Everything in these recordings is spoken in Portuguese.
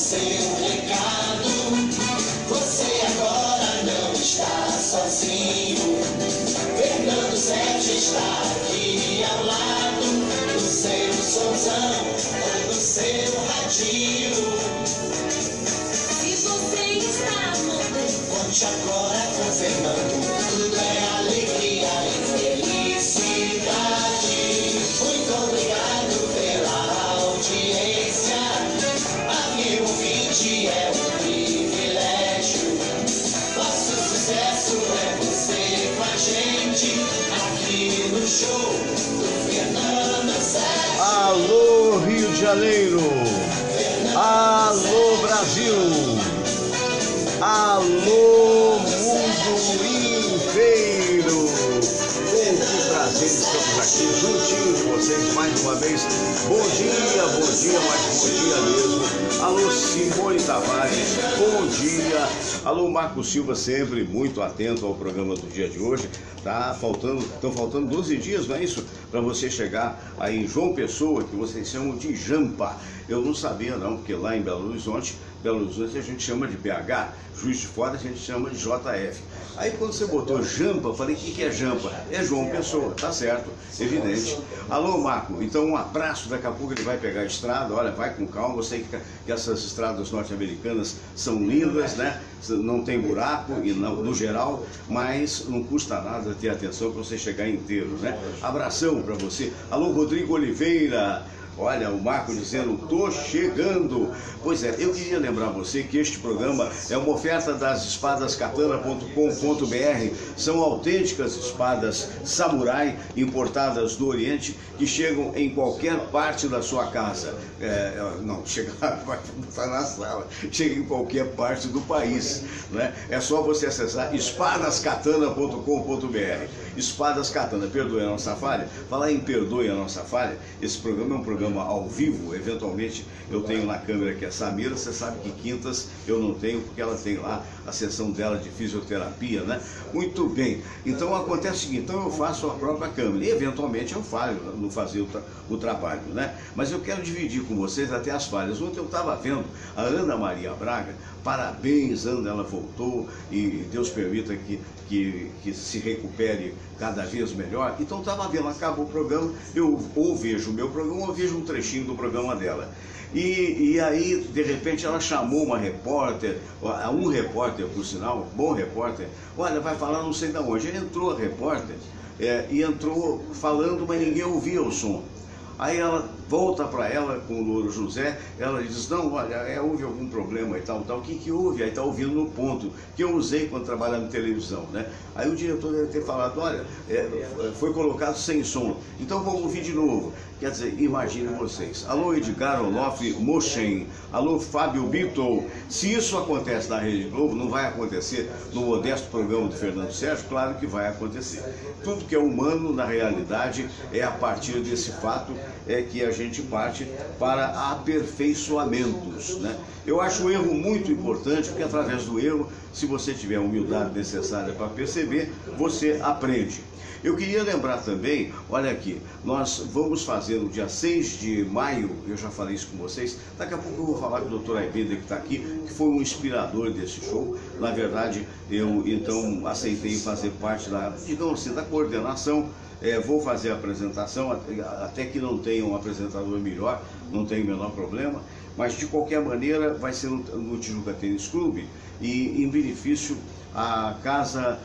seu recado. Você agora não está sozinho. Fernando Sérgio está aqui ao lado, no seu somzão ou no seu radinho. Se você está morrendo, conte agora com Fernando. Tudo é alegria e felicidade. Muito obrigado pela audiência. Aqui o ouvinte é um privilégio. Nosso sucesso é você com a gente aqui no show do Fernando Sérgio. Alô Rio de Janeiro, alô Brasil, alô mundo inteiro. Que prazer, estamos aqui juntinho de vocês mais uma vez. Bom dia, mas bom dia mesmo. Alô Simone Tavares, bom dia. Alô Marco Silva, sempre muito atento ao programa do dia de hoje. Estão faltando 12 dias, não é isso? Para você chegar aí em João Pessoa, que vocês chamam de Jampa. Eu não sabia não, porque lá em Belo Horizonte a gente chama de BH, Juiz de Fora a gente chama de JF. Aí quando você botou Jampa, eu falei, o que é Jampa? É João Pessoa, tá certo, evidente. Alô Marco, então um abraço, daqui a pouco ele vai pegar a estrada, olha, vai com calma, eu sei que essas estradas norte-americanas são lindas, né? Não tem buraco, e no geral, mas não custa nada ter atenção para você chegar inteiro, né? Abração para você. Alô Rodrigo Oliveira. Olha, o Marco dizendo, tô chegando. Pois é, eu queria lembrar você que este programa é uma oferta das espadascatana.com.br. São autênticas espadas samurai importadas do Oriente que chegam em qualquer parte da sua casa. Vai botar na sala. Chega em qualquer parte do país, né? É só você acessar espadascatana.com.br. Espadas Katana, perdoe a nossa falha. Falar em perdoe a nossa falha, esse programa é um programa ao vivo, eventualmente eu tenho na câmera que é Samira, você sabe que quintas eu não tenho, porque ela tem lá a sessão dela de fisioterapia, né? Muito bem, então acontece o seguinte, então eu faço a própria câmera, e eventualmente eu falho no fazer o trabalho, né? Mas eu quero dividir com vocês até as falhas. Ontem eu estava vendo a Ana Maria Braga, parabéns Ana, ela voltou e Deus permita que se recupere cada vez melhor. Então estava vendo, acabou o programa, eu ou vejo o meu programa ou vejo um trechinho do programa dela. E aí, de repente, ela chamou um repórter, por sinal, bom repórter, olha, vai falar não sei de onde. Aí entrou a repórter e entrou falando, mas ninguém ouvia o som. Aí ela volta para ela com o Louro José, ela diz, não, olha, houve algum problema e tal, o que houve? Aí está ouvindo no ponto, que eu usei quando trabalhava em televisão, né? Aí o diretor deve ter falado, olha, foi colocado sem som, então vamos ouvir de novo. Quer dizer, imaginem vocês. Alô Edgar Olof Moschen, alô Fábio Bittel. Se isso acontece na Rede Globo, não vai acontecer no modesto programa do Fernando Sérgio? Claro que vai acontecer. Tudo que é humano, na realidade, é a partir desse fato que a gente parte para aperfeiçoamentos, né? Eu acho o erro muito importante, porque através do erro, se você tiver a humildade necessária para perceber, você aprende. Eu queria lembrar também, olha aqui, nós vamos fazer no dia 6 de maio, eu já falei isso com vocês, daqui a pouco eu vou falar com o Dr. Aibeda que está aqui, que foi um inspirador desse show. Na verdade, eu então aceitei fazer parte digamos assim, da coordenação. Vou fazer a apresentação, até que não tenha um apresentador melhor, não tem o menor problema, mas de qualquer maneira vai ser no Tijuca Tênis Clube e em benefício à Casa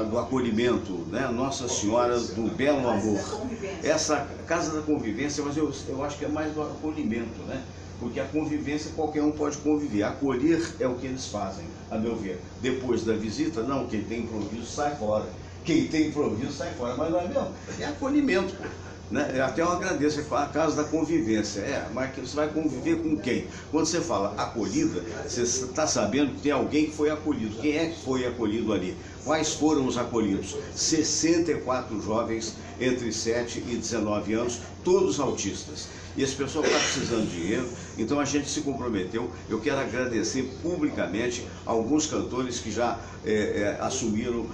do Acolhimento, né? Nossa Senhora do Belo Amor. Essa Casa da Convivência, mas eu acho que é mais do acolhimento, né? Porque a convivência qualquer um pode conviver, acolher é o que eles fazem, a meu ver. Depois da visita, não, quem tem improviso sai fora. Quem tem improviso sai fora, mas não é mesmo? É acolhimento, né? Até eu agradeço, a Casa da Convivência. Mas você vai conviver com quem? Quando você fala acolhida, você está sabendo que tem alguém que foi acolhido. Quem é que foi acolhido ali? Quais foram os acolhidos? 64 jovens entre 7 e 19 anos, todos autistas. E esse pessoal está precisando de dinheiro, então a gente se comprometeu. Eu quero agradecer publicamente a alguns cantores que já assumiram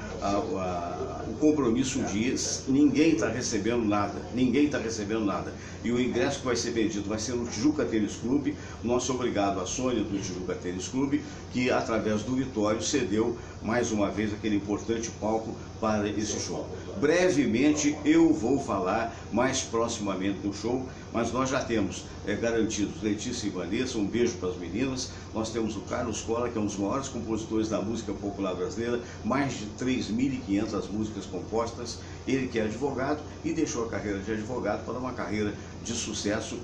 o compromisso de ninguém está recebendo nada, ninguém está recebendo nada. E o ingresso que vai ser vendido vai ser no Tijuca Tênis Clube. Nosso obrigado à Sônia do Tijuca Tênis Clube, que através do Vitório cedeu mais uma vez aquele importante palco para esse show. Brevemente eu vou falar mais proximamente do show, mas nós já temos garantidos Letícia e Vanessa, um beijo para as meninas. Nós temos o Carlos Cola, que é um dos maiores compositores da música popular brasileira, mais de 3.500 músicas compostas. Ele que é advogado e deixou a carreira de advogado para uma carreira de sucesso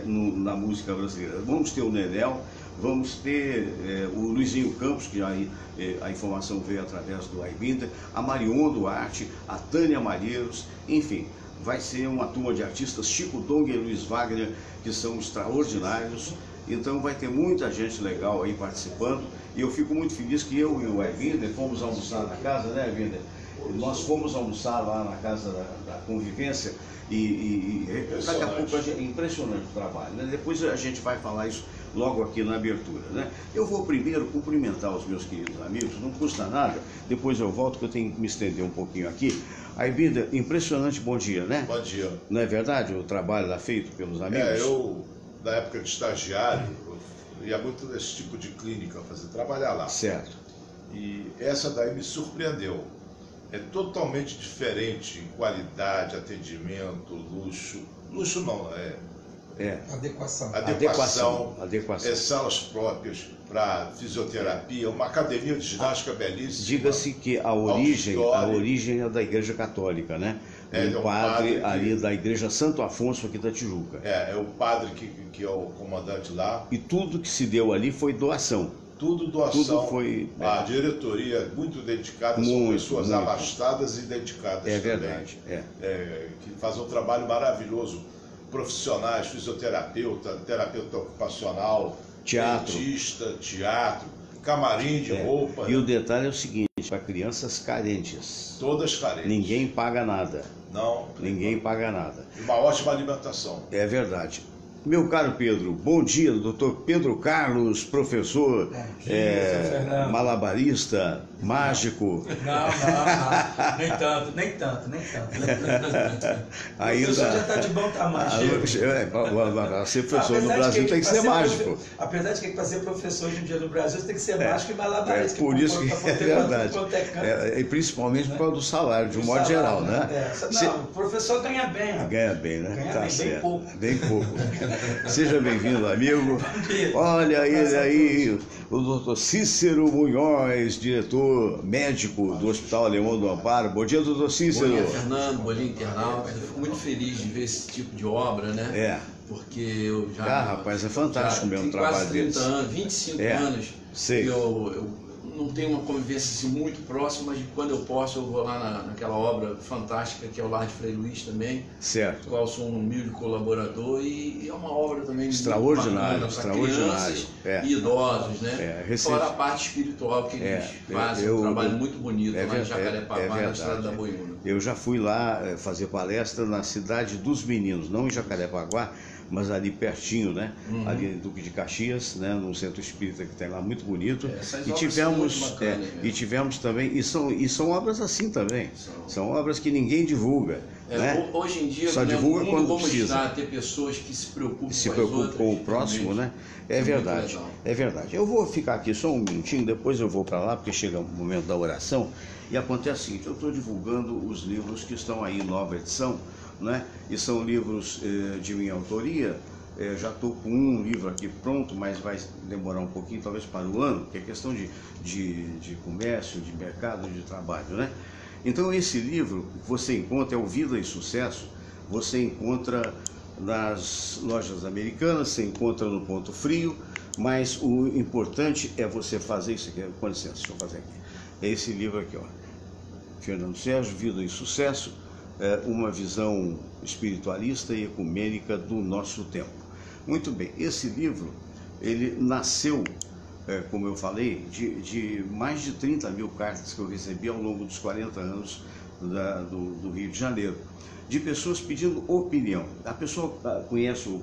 na música brasileira. Vamos ter o Nenel, vamos ter o Luizinho Campos, que a informação veio através do Aibinda, a Marion Duarte, a Tânia Malheiros, enfim, vai ser uma turma de artistas, Chico Dong e Luiz Wagner, que são extraordinários. Então vai ter muita gente legal aí participando, e eu fico muito feliz que eu e o Aibinda fomos almoçar na casa, né, Aibinda? Nós fomos almoçar lá na casa da convivência e daqui a pouco é impressionante o trabalho, né? Depois a gente vai falar isso logo aqui na abertura, né? Eu vou primeiro cumprimentar os meus queridos amigos, não custa nada, depois eu volto que eu tenho que me estender um pouquinho aqui. Aibinda, impressionante, bom dia, né? Bom dia. Não é verdade o trabalho lá feito pelos amigos? Eu, na época de estagiário, eu ia muito nesse tipo de clínica trabalhar lá. Certo. E essa daí me surpreendeu. É totalmente diferente em qualidade, atendimento, luxo. Luxo não, Adequação. Adequação. Salas próprias para fisioterapia, uma academia de ginástica belíssima. Diga-se que a origem é da Igreja Católica, né? O padre ali da Igreja Santo Afonso aqui da Tijuca. É o padre que é o comandante lá. E tudo que se deu ali foi doação. Tudo doação. Tudo foi, a diretoria muito dedicada, são pessoas abastadas e dedicadas também. Verdade. Que fazem um trabalho maravilhoso. Profissionais, fisioterapeuta, terapeuta ocupacional, dentista, teatro, camarim de roupa. E o detalhe é o seguinte, para crianças carentes. Todas carentes. Ninguém paga nada. Não. Ninguém paga nada. E uma ótima alimentação. É verdade. Meu caro Pedro, bom dia, doutor Pedro Carlos, professor, malabarista, mágico. Não, nem tanto. Ainda... O professor já está de bom tamanho. Ser professor no Brasil tem que ser mágico. Apesar de que para ser professor hoje em dia no Brasil, você tem que ser mágico e malabarista. Por isso que é verdade. E principalmente por causa do salário, de um modo geral, né? Não, o professor ganha bem. Ganha bem, né? Ganha Tá bem, certo. bem pouco. Seja bem-vindo, amigo. Olha ele aí, o doutor Cícero Munhoz, diretor médico do Hospital Alemão do Amparo. Bom dia, doutor Cícero. Bom dia, Fernando. Bom dia, internauta. Eu fico muito feliz de ver esse tipo de obra, né? Porque eu já... rapaz, é fantástico mesmo o trabalho deles. Quase 30 anos, 25 anos, sei. Que eu não tenho uma convivência assim, muito próxima, mas quando eu posso eu vou lá naquela obra fantástica que é o Lar de Frei Luís também. Certo. Do qual sou um humilde colaborador e é uma obra também extraordinária para crianças e idosos, né? Fora a parte espiritual que eles fazem, um trabalho muito bonito lá em Jacarepaguá, na Estrada da Boiúna. Eu já fui lá fazer palestra na Cidade dos Meninos, não em Jacarepaguá, mas ali pertinho, né? Ali em Duque de Caxias, né? Num centro espírita que tem lá, muito bonito. E tivemos também, e são obras assim também. São obras que ninguém divulga. Né? Hoje em dia, só divulga quando precisa. Está ter pessoas que se preocupam com o próximo, né? É verdade. Eu vou ficar aqui só um minutinho, depois eu vou para lá, porque chega o momento da oração. E acontece o seguinte, eu estou divulgando os livros que estão aí em nova edição, né? E são livros de minha autoria. Já estou com um livro aqui pronto, mas vai demorar um pouquinho, talvez para o ano, que é questão de comércio, de mercado, de trabalho, né? Então esse livro você encontra, é o Vida e Sucesso, você encontra nas lojas americanas, você encontra no Ponto Frio, mas o importante é você fazer isso aqui. Com licença, deixa eu fazer aqui. É esse livro aqui, ó. Fernando Sérgio, Vida e Sucesso, uma visão espiritualista e ecumênica do nosso tempo. Muito bem, esse livro, ele nasceu como eu falei, de mais de 30 mil cartas que eu recebi ao longo dos 40 anos do Rio de Janeiro, de pessoas pedindo opinião. A pessoa conhece o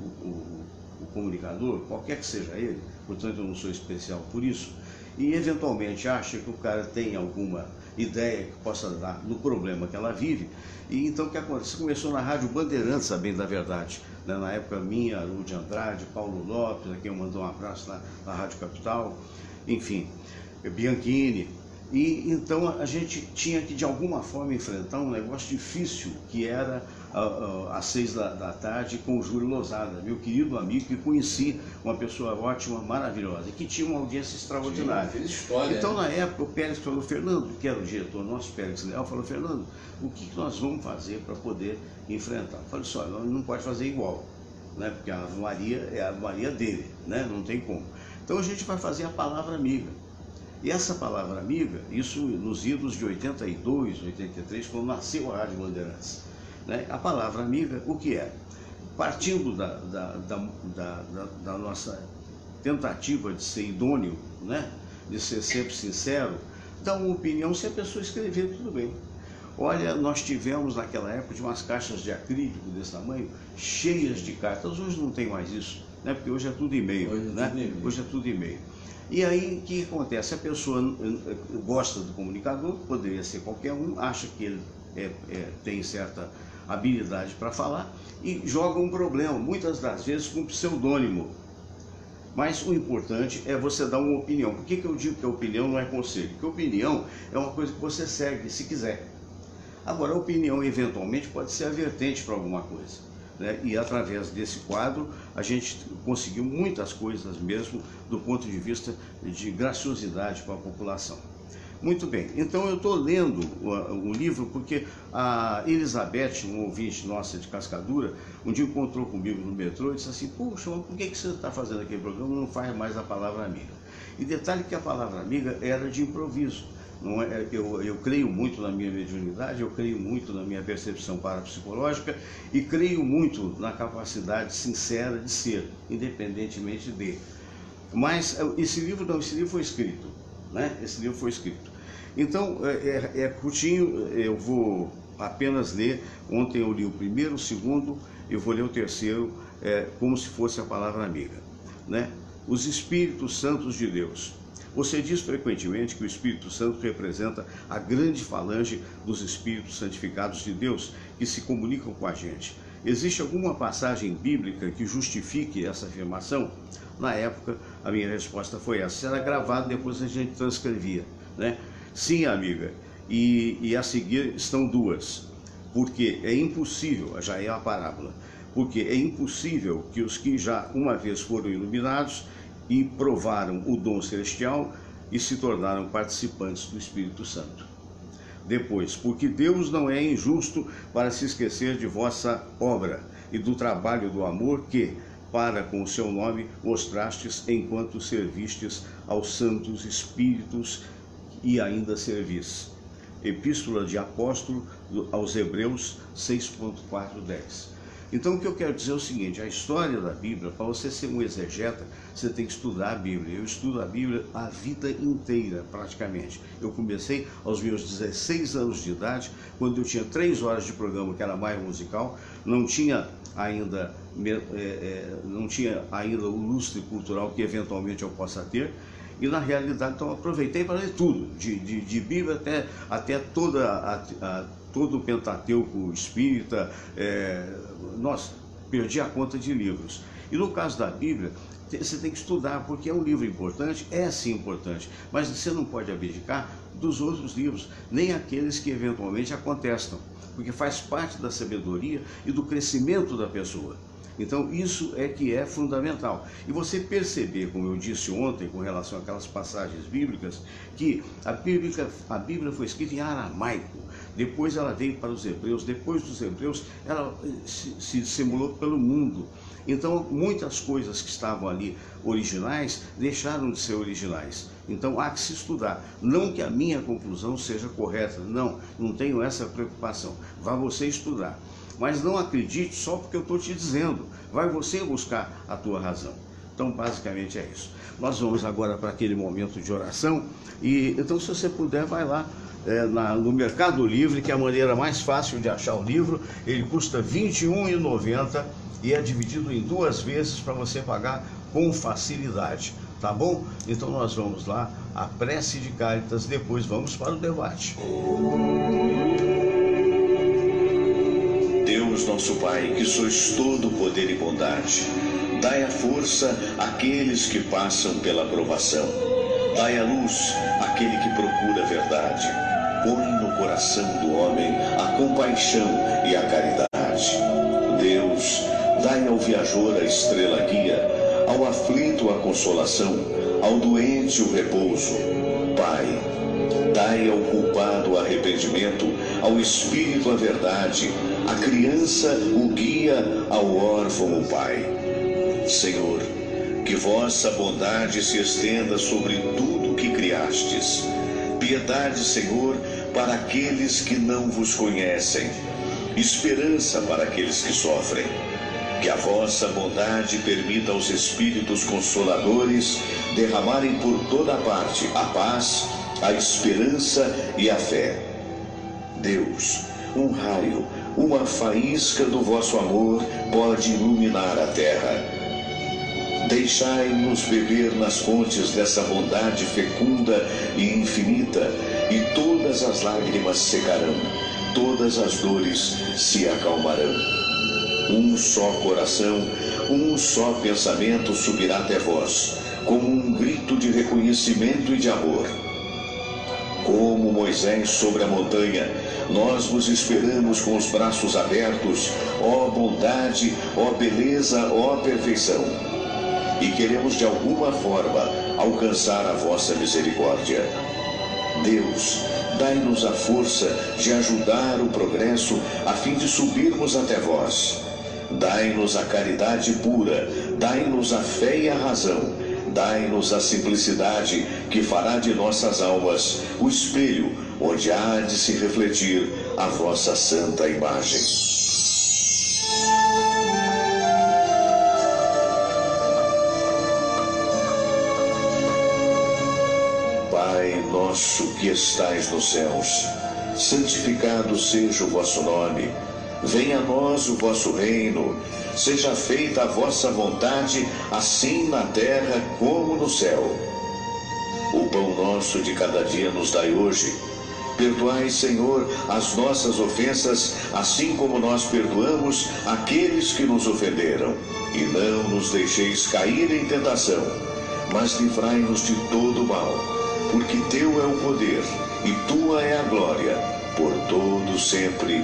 comunicador, qualquer que seja ele, portanto eu não sou especial por isso, e eventualmente acha que o cara tem alguma ideia que possa dar no problema que ela vive. E então o que acontece? Começou na Rádio Bandeirantes, a bem da verdade, né? Na época minha, Haroldo de Andrade, Paulo Lopes, a quem eu mandou um abraço na Rádio Capital, enfim, Bianchini. E então a gente tinha que de alguma forma enfrentar um negócio difícil, que era às 6 da tarde com o Júlio Lozada, meu querido amigo, que conheci, uma pessoa ótima, maravilhosa, que tinha uma audiência extraordinária. Fez história, então na época o Pérez falou, Fernando, que era o diretor nosso, Pérez Leal, falou, Fernando, o que nós vamos fazer para poder enfrentar? Eu falei, só, não pode fazer igual, né? Porque a Ave Maria é a Ave Maria dele, né? Não tem como. Então a gente vai fazer a palavra amiga. E essa palavra amiga, isso nos idos de 82, 83, quando nasceu a Rádio Bandeirantes, né? A palavra amiga, o que é? Partindo da nossa tentativa de ser idôneo, né? De ser sempre sincero, dar uma opinião, se a pessoa escrever, tudo bem. Olha, nós tivemos naquela época de umas caixas de acrílico desse tamanho, cheias de cartas. Hoje não tem mais isso, né? Porque hoje é tudo e-mail, né? Hoje é tudo e-mail. E aí, o que acontece? A pessoa gosta do comunicador, poderia ser qualquer um, acha que ele tem certa habilidade para falar e joga um problema, muitas das vezes com pseudônimo. Mas o importante é você dar uma opinião. Por que eu digo que a opinião não é conselho? Porque a opinião é uma coisa que você segue, se quiser. Agora, a opinião, eventualmente, pode ser advertente para alguma coisa. Né? E através desse quadro a gente conseguiu muitas coisas mesmo do ponto de vista de graciosidade para a população. Muito bem, então eu estou lendo o livro porque a Elizabeth, um ouvinte nossa de Cascadura, um dia encontrou comigo no metrô e disse assim, puxa, mas por que você está fazendo aquele programa e não faz mais a palavra amiga? E detalhe que a palavra amiga era de improviso. Não é, eu creio muito na minha mediunidade, eu creio muito na minha percepção parapsicológica e creio muito na capacidade sincera de ser, independentemente de. Mas esse livro foi escrito, né? Esse livro foi escrito. Então, é curtinho, eu vou apenas ler. Ontem eu li o primeiro, o segundo, eu vou ler o terceiro, como se fosse a palavra amiga, né? Os Espíritos Santos de Deus. Você diz frequentemente que o Espírito Santo representa a grande falange dos Espíritos santificados de Deus que se comunicam com a gente. Existe alguma passagem bíblica que justifique essa afirmação? Na época, a minha resposta foi essa. Era gravado, depois a gente transcrevia, né? Sim, amiga. E a seguir estão duas. Porque é impossível, já é a parábola, porque é impossível que os que já uma vez foram iluminados e provaram o dom celestial e se tornaram participantes do Espírito Santo. Depois, porque Deus não é injusto para se esquecer de vossa obra e do trabalho do amor que, para com o seu nome, mostrastes enquanto servistes aos santos Espíritos e ainda servis. Epístola de Apóstolo aos Hebreus 6.4-10. Então o que eu quero dizer é o seguinte, a história da Bíblia, para você ser um exegeta, você tem que estudar a Bíblia. Eu estudo a Bíblia a vida inteira, praticamente. Eu comecei aos meus 16 anos de idade, quando eu tinha 3 horas de programa, que era mais musical, não tinha ainda o lustre cultural que eventualmente eu possa ter, e na realidade então aproveitei para ler tudo, de Bíblia até todo o Pentateuco espírita. Nossa, perdi a conta de livros. E no caso da Bíblia, você tem que estudar, porque é um livro importante, é sim importante, mas você não pode abdicar dos outros livros, nem aqueles que eventualmente a contestam, porque faz parte da sabedoria e do crescimento da pessoa. Então isso é que é fundamental. E você perceber, como eu disse ontem, com relação àquelas passagens bíblicas, que a Bíblia foi escrita em aramaico, depois ela veio para os hebreus, depois dos hebreus ela se dissemulou pelo mundo. Então muitas coisas que estavam ali originais deixaram de ser originais. Então há que se estudar. Não que a minha conclusão seja correta, não tenho essa preocupação. Vá você estudar. Mas não acredite só porque eu estou te dizendo. Vai você buscar a tua razão. Então, basicamente é isso. Nós vamos agora para aquele momento de oração, e então, se você puder, vai lá no Mercado Livre, que é a maneira mais fácil de achar o livro. Ele custa R$ 21,90 e é dividido em 2 vezes para você pagar com facilidade, tá bom? Então nós vamos lá, a prece de Cáritas, depois vamos para o debate. Deus nosso Pai, que sois todo poder e bondade, dai a força àqueles que passam pela provação. Dai a luz àquele que procura a verdade. Põe no coração do homem a compaixão e a caridade. Deus, dai ao viajor a estrela guia, ao aflito a consolação, ao doente o repouso. Pai, dai ao culpado o arrependimento, ao espírito a verdade, à criança o guia, ao órfão o pai. Senhor, que vossa bondade se estenda sobre tudo que criastes. Piedade, Senhor, para aqueles que não vos conhecem. Esperança para aqueles que sofrem. Que a vossa bondade permita aos Espíritos Consoladores derramarem por toda parte a paz, a esperança e a fé. Deus, um raio, uma faísca do vosso amor pode iluminar a terra. Deixai-nos beber nas fontes dessa bondade fecunda e infinita, e todas as lágrimas secarão, todas as dores se acalmarão. Um só coração, um só pensamento subirá até vós, como um grito de reconhecimento e de amor. Como Moisés sobre a montanha, nós vos esperamos com os braços abertos, ó bondade, ó beleza, ó perfeição. E queremos de alguma forma alcançar a vossa misericórdia. Deus, dai-nos a força de ajudar o progresso a fim de subirmos até vós. Dai-nos a caridade pura, dai-nos a fé e a razão, dai-nos a simplicidade que fará de nossas almas o espelho onde há de se refletir a vossa santa imagem. Pai nosso que estais nos céus, santificado seja o vosso nome. Venha a nós o vosso reino, seja feita a vossa vontade, assim na terra como no céu. O pão nosso de cada dia nos dai hoje. Perdoai, Senhor, as nossas ofensas, assim como nós perdoamos aqueles que nos ofenderam. E não nos deixeis cair em tentação, mas livrai-nos de todo mal, porque teu é o poder e tua é a glória, por todo sempre.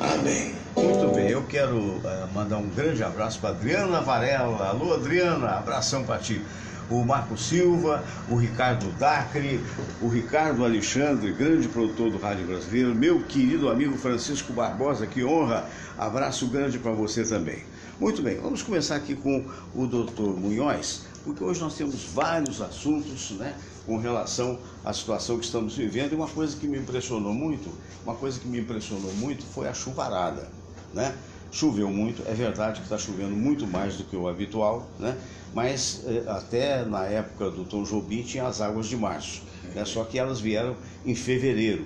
Amém. Muito bem, eu quero mandar um grande abraço para Adriana Varela. Alô, Adriana, abração para ti. O Marco Silva, o Ricardo Dacre, o Ricardo Alexandre, grande produtor do Rádio Brasileiro, meu querido amigo Francisco Barbosa, que honra, abraço grande para você também. Muito bem, vamos começar aqui com o Dr. Munhoz, porque hoje nós temos vários assuntos, né, com relação à situação que estamos vivendo, e uma coisa que me impressionou muito foi a chuvarada, né? Choveu muito, é verdade que está chovendo muito mais do que o habitual, né? Mas até na época do Tom Jobim tinha as águas de março, né? Só que elas vieram em fevereiro.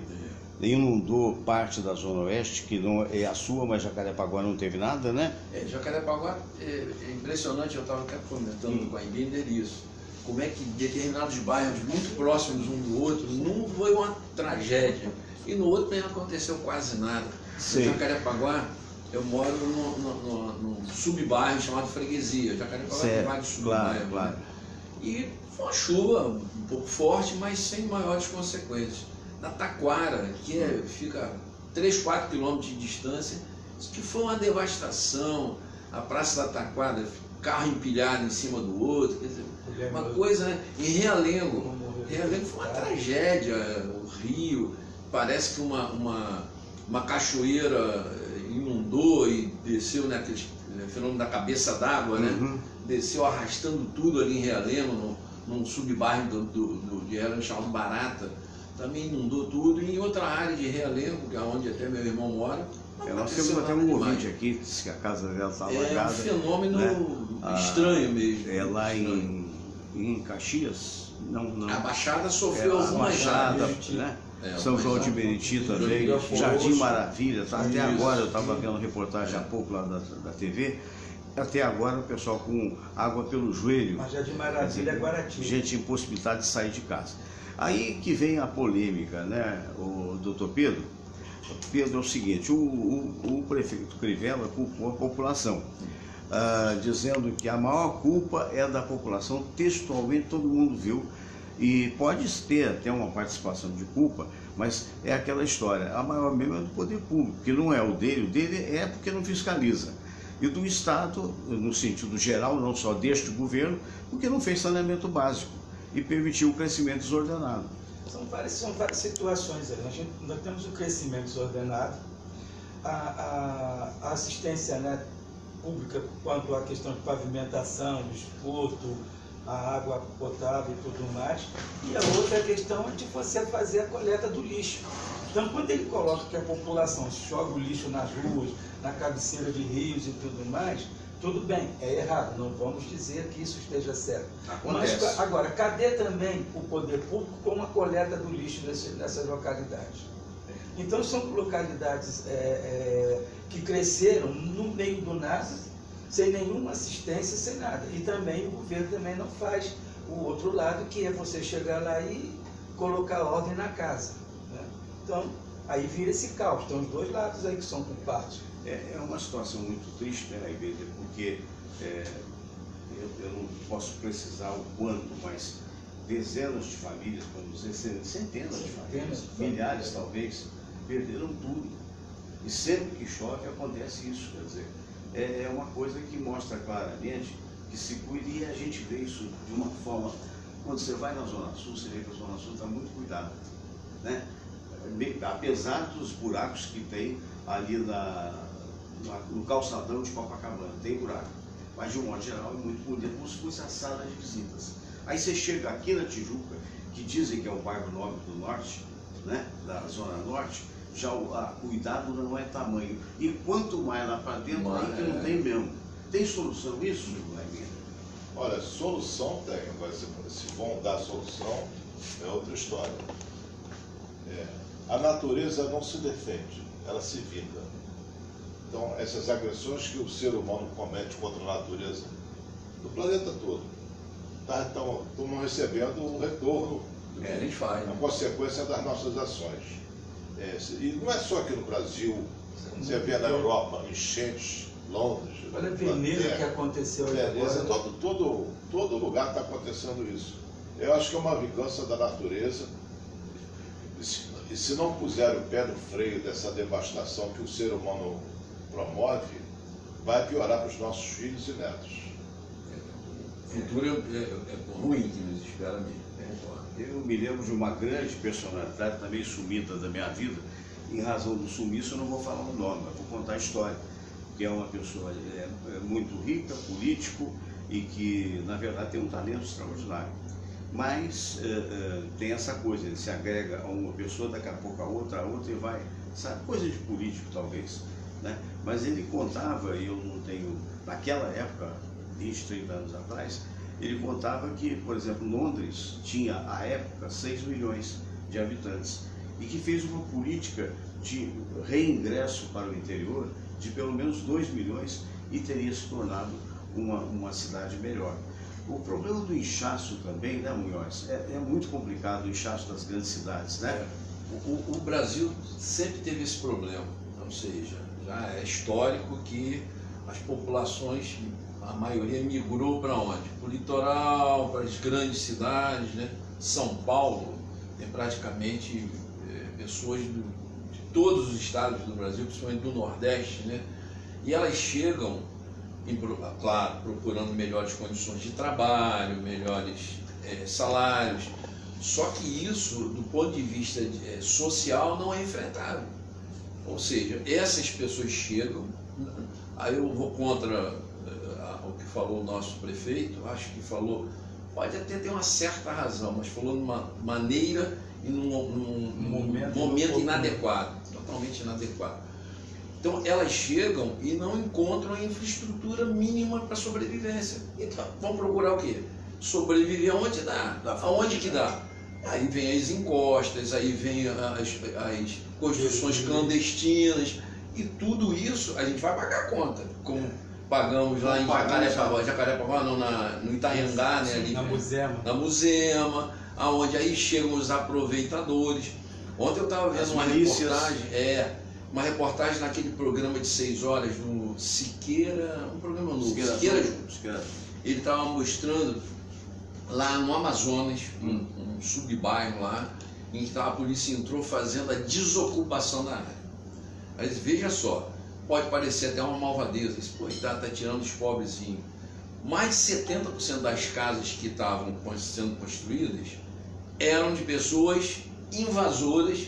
Inundou parte da Zona Oeste, que não é a sua, mas Jacarepaguá não teve nada, né? Jacarepaguá é impressionante, eu estava comentando com a Embinder isso. Como é que determinados bairros muito próximos um do outro, num foi uma tragédia, e no outro nem aconteceu quase nada. Em Jacarepaguá, eu moro num subbairro chamado Freguesia. Jacarepaguá tem vários subbairros. Claro. E foi uma chuva um pouco forte, mas sem maiores consequências. Na Taquara, que fica 3, 4 quilômetros de distância, que foi uma devastação. A Praça da Taquara, carro empilhado em cima do outro, quer dizer, uma coisa, né? Em Realengo foi uma tragédia. O rio, parece que uma cachoeira inundou e desceu, né, aquele fenômeno da cabeça d'água, né? Desceu arrastando tudo ali em Realengo, num subbairro de Realengo chamado Barata, também inundou tudo. E em outra área de Realengo, que é onde até meu irmão mora, Nós temos até um ouvinte aqui que disse que a casa dela está alagada. É um fenômeno né? estranho mesmo. É lá em Caxias? Não. A Baixada sofreu algumas Baixada, já. né? É, São João de Meriti também, Jardim Maravilha, tá? Até Isso. agora, eu estava vendo reportagem há pouco lá da TV, até agora o pessoal com água pelo joelho. Mas Jardim Maravilha é Guaratinga. Gente impossibilitada de sair de casa. Aí que vem a polêmica, né, o doutor Pedro? Pedro, é o seguinte, o prefeito Crivella culpou a população, dizendo que a maior culpa é da população, textualmente todo mundo viu. E pode ter até uma participação de culpa, mas é aquela história, a maior mesmo é do poder público, que não é o dele é porque não fiscaliza. E do Estado, no sentido geral, não só deste governo, porque não fez saneamento básico e permitiu o crescimento desordenado. São várias situações aí. Nós temos o crescimento desordenado, a assistência, né, pública quanto à questão de pavimentação, de esgoto, a água potável e tudo mais, e a outra questão é de você fazer a coleta do lixo. Então, quando ele coloca que a população joga o lixo nas ruas, na cabeceira de rios e tudo mais, tudo bem, é errado, não vamos dizer que isso esteja certo. Acontece. Mas agora, cadê também o poder público com a coleta do lixo nessas localidades? Então, são localidades que cresceram no meio do nada, sem nenhuma assistência, sem nada. E também o governo também não faz o outro lado, que é você chegar lá e colocar ordem na casa, né? Então, aí vira esse caos. Tem os dois lados aí que são culpados. É uma situação muito triste, né, Iberê, porque eu não posso precisar o quanto, mas dezenas de famílias, vamos dizer, centenas de famílias, milhares talvez, perderam tudo. E sempre que chove acontece isso, quer dizer, é uma coisa que mostra claramente que se cuida, e a gente vê isso de uma forma, quando você vai na Zona Sul, você vê que a Zona Sul está muito cuidada, né? Apesar dos buracos que tem ali no calçadão de Copacabana, tem buraco, mas de um modo geral é muito bonito, como se fosse a sala de visitas. Aí você chega aqui na Tijuca, que dizem que é o bairro nobre do norte, né, da Zona Norte, já o cuidado não é tamanho. E quanto mais lá para dentro, aí que não tem mesmo. Tem solução isso, Wagner? Olha, solução tem. Agora, se vão dar solução, é outra história. A natureza não se defende, ela se vinga. Então, essas agressões que o ser humano comete contra a natureza do planeta todo, estão recebendo um retorno, A gente faz, a né? consequência das nossas ações. E não é só aqui no Brasil, você vê na Europa, enchentes, Londres, Olha a Veneza que aconteceu aí Veneza, agora. todo lugar está acontecendo isso. Eu acho que é uma vingança da natureza. E se não puser o pé no freio dessa devastação que o ser humano promove, vai piorar para os nossos filhos e netos. O futuro é ruim que nos espera mesmo. Eu me lembro de uma grande personalidade, também sumida da minha vida. Em razão do sumiço, eu não vou falar o nome, mas vou contar a história. Que é uma pessoa muito rica, político, e que, na verdade, tem um talento extraordinário. Mas tem essa coisa, ele se agrega a uma pessoa, daqui a pouco a outra e vai, sabe, coisa de político talvez, né? Mas ele contava, e eu não tenho, naquela época, 20, 30 anos atrás, ele contava que, por exemplo, Londres tinha, à época, 6 milhões de habitantes, e que fez uma política de reingresso para o interior de pelo menos 2 milhões e teria se tornado uma cidade melhor. O problema do inchaço também, né, Munhoz? É muito complicado o inchaço das grandes cidades, né? O Brasil sempre teve esse problema, ou seja, já é histórico que as populações, a maioria migrou para onde? Para o litoral, para as grandes cidades, né? São Paulo tem praticamente pessoas de todos os estados do Brasil, principalmente do Nordeste, né? E elas chegam, claro, procurando melhores condições de trabalho, melhores salários, só que isso, do ponto de vista social, não é enfrentável. Ou seja, essas pessoas chegam, aí eu vou contra o que falou o nosso prefeito, acho que falou, pode até ter uma certa razão, mas falou de uma maneira e num momento inadequado, totalmente inadequado. Então elas chegam e não encontram a infraestrutura mínima para sobrevivência. Então vão procurar o quê? Sobreviver aonde dá. Aonde que dá? Aí vem as encostas, aí vem as construções clandestinas, e tudo isso a gente vai pagar conta, como pagamos lá em Jacarepaguá, não, no Itanhangá, né, ali, na Muzema, aonde aí chegam os aproveitadores. Ontem eu estava vendo uma reportagem naquele programa de 6 horas no Siqueira, um programa novo, Siqueira Juntos. Ele estava mostrando lá no Amazonas, um subbairro lá, em que a polícia entrou fazendo a desocupação da área. Mas veja só, pode parecer até uma malvadeza, pô, tá tirando os pobrezinhos. Mais de 70% das casas que estavam sendo construídas eram de pessoas invasoras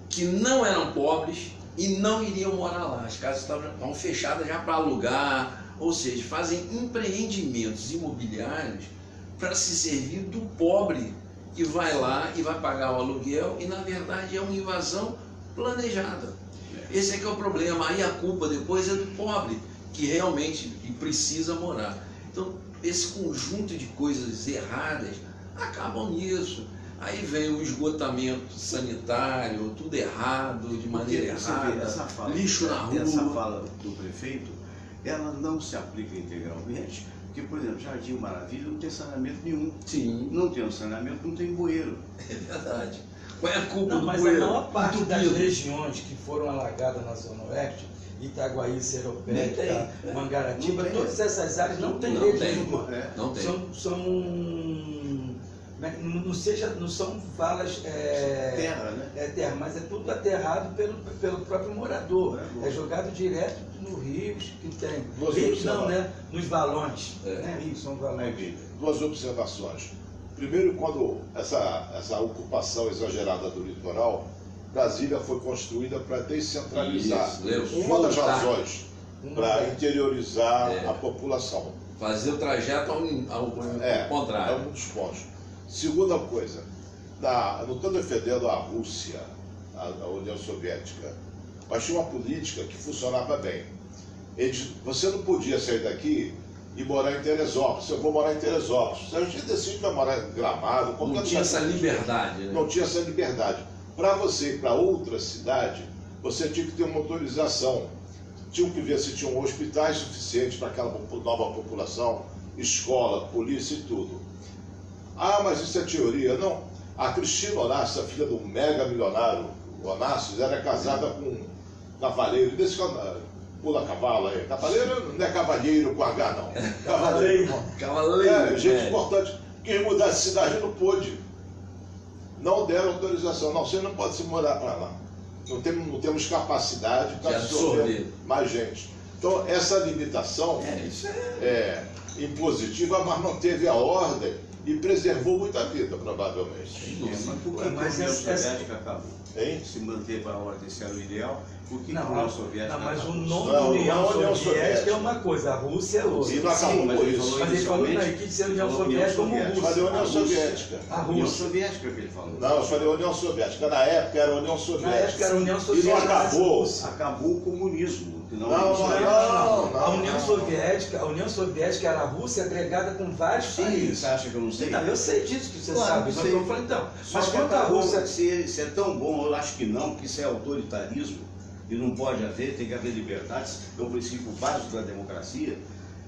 que não eram pobres e não iriam morar lá. As casas estavam fechadas já para alugar, ou seja, fazem empreendimentos imobiliários para se servir do pobre que vai lá e vai pagar o aluguel, e na verdade é uma invasão planejada. Esse é que é o problema. Aí a culpa depois é do pobre, que realmente precisa morar. Então esse conjunto de coisas erradas acabam nisso. Aí vem o esgotamento sanitário, tudo errado, de maneira errada, lixo na rua. Essa fala do prefeito, ela não se aplica integralmente, porque, por exemplo, Jardim Maravilha não tem saneamento nenhum. Sim. Não tem um saneamento, não tem bueiro. É verdade. Qual é a culpa do mas bueiro? A maior parte das regiões que foram alagadas na Zona Oeste, Itaguaí, Seropédica, Mangaratiba, todas essas áreas não tem rede nenhuma. Não tem. Não são valas terra, né? Terra, mas é tudo aterrado pelo próprio morador. É jogado direto no rio que tem. Rios não, né? Nos valões. Rios são valões. Duas observações. Primeiro, quando essa ocupação exagerada do litoral, Brasília foi construída para descentralizar. Uma das razões para interiorizar a população. Fazer o trajeto ao contrário. É um dos pontos. Segunda coisa, não estou defendendo a Rússia, a União Soviética, mas tinha uma política que funcionava bem. Você não podia sair daqui e morar em Teresópolis. Eu vou morar em Teresópolis. A gente decide que vai morar em Gramado. Não tinha essa liberdade. Né? Não tinha essa liberdade. Para você ir para outra cidade, você tinha que ter uma autorização. Tinha que ver se tinham hospitais suficientes para aquela nova população, escola, polícia e tudo. Ah, mas isso é teoria. Não. A Cristina Onassis, a filha do mega milionário Onassis, era casada com um cavaleiro. Desse pula cavalo aí. Cavaleiro não é cavalheiro com H, não. Cavaleiro. Gente importante. Quem mudar de cidade não pôde. Não deram autorização. Não, você não pode se morar para lá. Não temos capacidade para absorver mais gente. Então, essa limitação é impositiva, mas manteve a ordem e preservou muita vida, provavelmente. Mas a União Soviética acabou. Se manteve a ordem, esse era o ideal. Por que a União Soviética acabou? Mas o nome da União Soviética é uma coisa, a Rússia é outra. E não acabou por isso. Mas ele falou aqui de ser a União Soviética como Rússia. Mas a União Soviética. A União Soviética que ele falou. Não, eu falei União Soviética. Na época era a União Soviética. Na época era a União Soviética. E não acabou. Acabou o comunismo. Não. A União Soviética era a Rússia agregada com vários países. Você acha que eu não sei? Não, eu sei disso que você sabe. Só que eu falei, então. Mas quanto a Rússia... Se é tão bom, eu acho que não, porque isso é autoritarismo e não pode haver, tem que haver liberdades, é o princípio básico da democracia.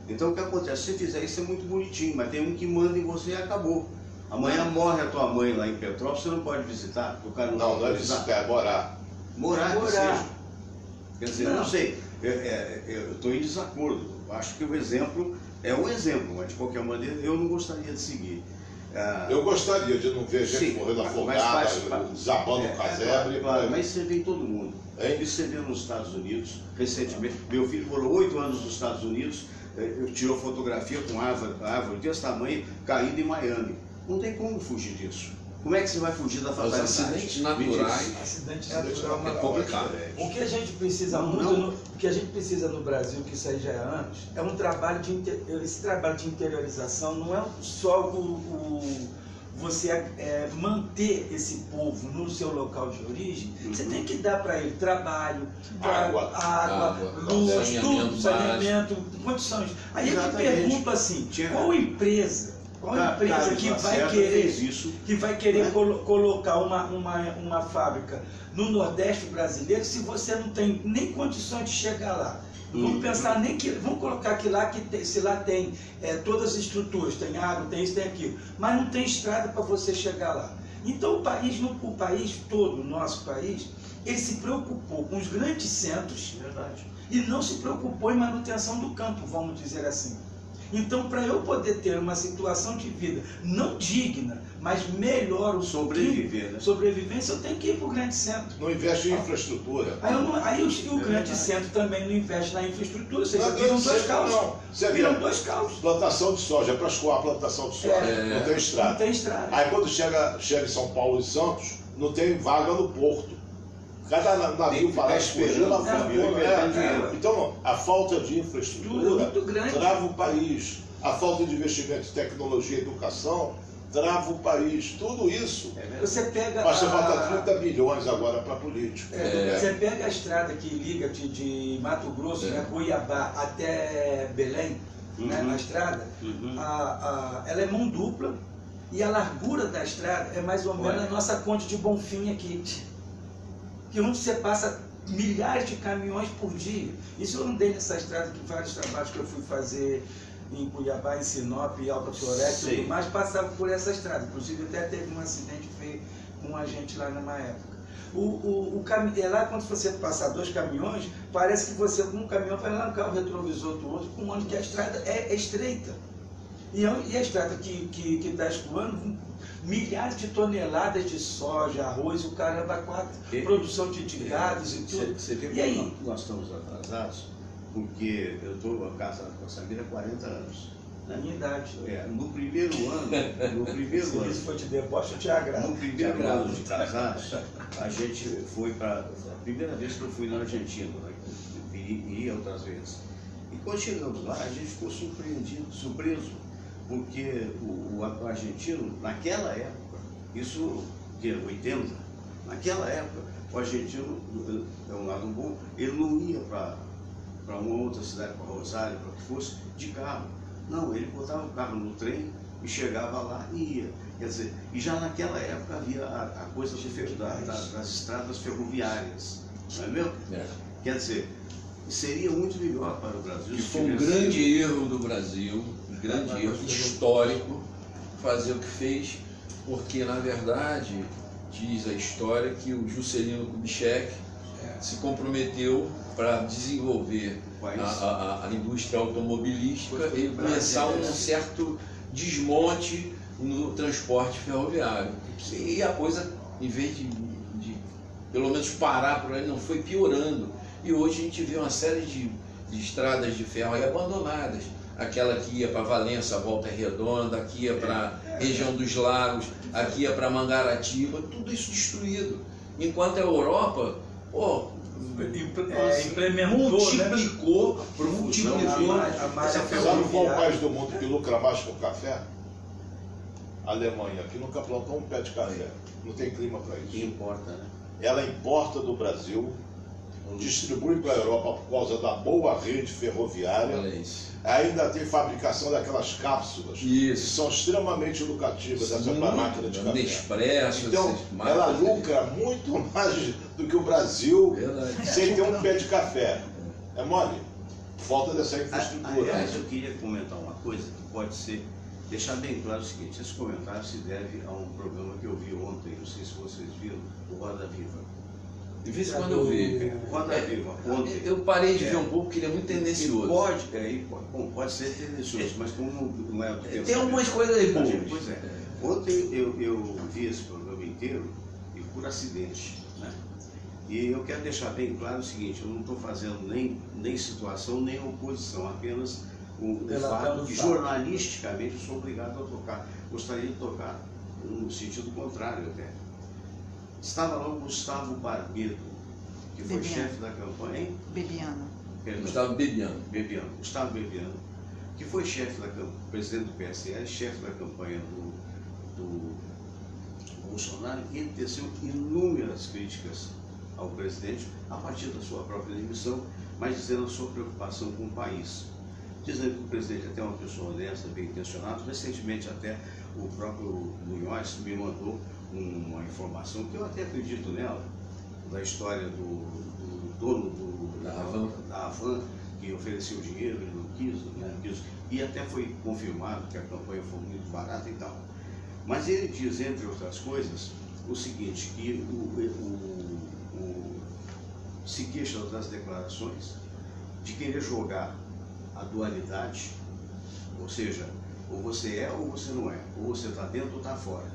Então o que acontece? Se você fizer isso é muito bonitinho, mas tem um que manda em você e acabou. Amanhã morre a tua mãe lá em Petrópolis, você não pode visitar, porque o cara não é visitar, é morar. Morar. Que seja. Quer dizer, não sei, eu estou em desacordo. Acho que o exemplo é um exemplo, mas de qualquer maneira eu não gostaria de seguir. Eu gostaria de não ver gente morrendo afogada, desabando o casebre. Claro, mas você vê em todo mundo. Isso você vê nos Estados Unidos, recentemente. Meu filho morou 8 anos nos Estados Unidos, tirou fotografia com árvore desse tamanho, caída em Miami. Não tem como fugir disso. Como é que você vai fugir da fatalidade? Os acidentes naturais. Acidente natural é complicado. O que a gente precisa o que a gente precisa no Brasil, que isso aí já é anos, é um trabalho esse trabalho de interiorização não é só você manter esse povo no seu local de origem, você tem que dar para ele trabalho, água, luz, tudo, saneamento, condições. Aí eu te pergunto assim, qual empresa que vai querer colocar uma fábrica no Nordeste brasileiro se você não tem nem condições de chegar lá? Vamos pensar vamos colocar que lá se lá tem todas as estruturas, tem água, tem isso, tem aquilo, mas não tem estrada para você chegar lá. Então o país todo, o nosso país, ele se preocupou com os grandes centros e não se preocupou em manutenção do campo, vamos dizer assim. Então, para eu poder ter uma situação de vida não digna, mas melhor o sobrevivência, eu tenho que ir para o grande centro. Não investe em infraestrutura. Aí o grande centro também não investe na infraestrutura, ou seja, viram dois caos. Plantação de soja, para escoar a plantação de soja, não tem estrada. Não tem estrada. Aí quando chega em São Paulo e Santos, não tem vaga no porto. Cada navio para esperando lá fora. Então, a falta de infraestrutura trava o país. A falta de investimento em tecnologia e educação trava o país. Tudo isso. Você pega basta botar 30 bilhões agora para político. Você pega a estrada que liga de Mato Grosso, Cuiabá, até Belém, né, a estrada, ela é mão dupla e a largura da estrada é mais ou menos a nossa Conde de Bonfim aqui. Que onde você passa milhares de caminhões por dia. Isso eu andei nessa estrada, que vários trabalhos que eu fui fazer em Cuiabá, em Sinop, em Alta Floresta, tudo mais, passava por essa estrada. Inclusive até teve um acidente feio com a gente lá numa época. Lá quando você passar 2 caminhões, parece que um caminhão vai arrancar o retrovisor do outro, com onde que a estrada é estreita. E a estrada que está escoando milhares de toneladas de soja, arroz, o caramba, produção de gados e tudo. Você vê que nós estamos atrasados, porque eu estou casado com a Samira há 40 anos. Na minha idade. No primeiro ano, se isso for de deboche, eu te agrado. No primeiro ano de casados, a gente foi para... A primeira vez que eu fui na Argentina, né? E ia outras vezes. E quando chegamos lá, a gente ficou surpreso, porque o argentino, naquela época, isso que é 80, naquela época, o argentino, é um lado bom, ele não ia para uma outra cidade, para Rosário, para o que fosse, de carro. Não, ele botava o carro no trem e chegava lá e ia. Quer dizer, e já naquela época havia a coisa das estradas ferroviárias, não é mesmo? Quer dizer, seria muito melhor para o Brasil. Que foi um grande erro do Brasil, um grande erro histórico, fazer o que fez, porque na verdade diz a história que o Juscelino Kubitschek se comprometeu para desenvolver a indústria automobilística e começar um certo desmonte no transporte ferroviário. E a coisa, em vez de pelo menos parar por aí, não foi piorando. E hoje a gente vê uma série de estradas de ferro aí abandonadas. Aquela que ia para Valença, Volta Redonda, aqui ia para a região dos Lagos, aqui ia para Mangaratiba, tudo isso destruído. Enquanto a Europa, multiplicou a malha ferroviária. Sabe qual país do mundo que lucra mais com café? A Alemanha, que nunca plantou um pé de café. Não tem clima para isso. Que importa, né? Ela importa do Brasil, distribui para a Europa por causa da boa rede ferroviária. Ainda tem fabricação daquelas cápsulas que são extremamente lucrativas dessa máquina de café. Nespresso, então, ela lucra muito mais do que o Brasil sem ter um pé de café. É mole? Falta dessa infraestrutura. Aliás, eu queria comentar uma coisa que pode ser, deixar bem claro o seguinte: esse comentário se deve a um programa que eu vi ontem, não sei se vocês viram, o Roda Viva. De vez em quando eu vejo. Eu parei de ver um pouco, porque ele é muito tendencioso. Pode ser tendencioso, mas como não é... Tem algumas coisas aí boas. Pois é. Ontem eu vi esse programa inteiro e por acidente, né? E eu quero deixar bem claro o seguinte: eu não estou fazendo nem situação, nem oposição, apenas o fato que jornalisticamente eu sou obrigado a tocar. Gostaria de tocar no sentido contrário até. Estava lá o Gustavo Barbedo, que foi chefe da campanha. Gustavo Bebiano. Gustavo Bebiano, que foi chefe da campanha, presidente do PSL, chefe da campanha do Bolsonaro, ele teceu inúmeras críticas ao presidente a partir da sua própria demissão, mas dizendo a sua preocupação com o país. Dizendo que o presidente é até uma pessoa honesta, bem intencionada. Recentemente até o próprio Munhoz me mandou uma informação que eu até acredito nela, da história do dono da Havan, que ofereceu dinheiro, ele não quis, e até foi confirmado que a campanha foi muito barata e tal. Mas ele diz, entre outras coisas, o seguinte, que se queixa das declarações de querer jogar a dualidade, ou seja, ou você é ou você não é, ou você está dentro ou está fora.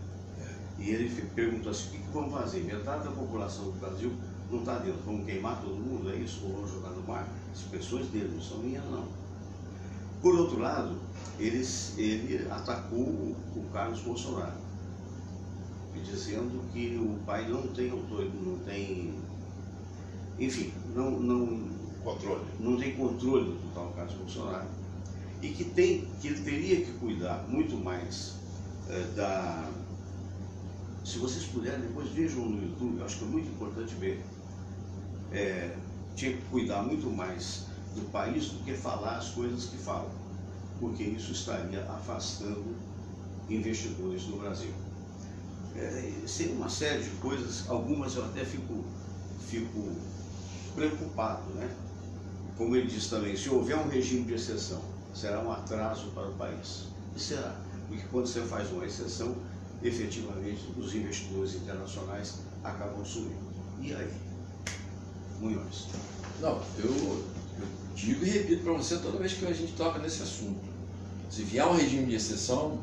E ele perguntou assim, o que vamos fazer? Metade da população do Brasil não está dentro, vamos queimar todo mundo, é isso? Ou vamos jogar no mar? As expressões dele não são minhas, não. Por outro lado, ele atacou o Carlos Bolsonaro, dizendo que o pai não tem autoridade, não tem, enfim, não tem controle do tal Carlos Bolsonaro, e que ele teria que cuidar muito mais se vocês puderem, depois vejam no YouTube, eu acho que é muito importante ver, tinha que cuidar muito mais do país do que falar as coisas que falam, porque isso estaria afastando investidores do Brasil. Seria uma série de coisas, algumas eu até fico preocupado, né? Como ele diz também, se houver um regime de exceção, será um atraso para o país. E será, porque quando você faz uma exceção, efetivamente os investidores internacionais acabam sumindo. E aí? Munhoz. Não, eu digo e repito para você toda vez que a gente toca nesse assunto. Se vier um regime de exceção,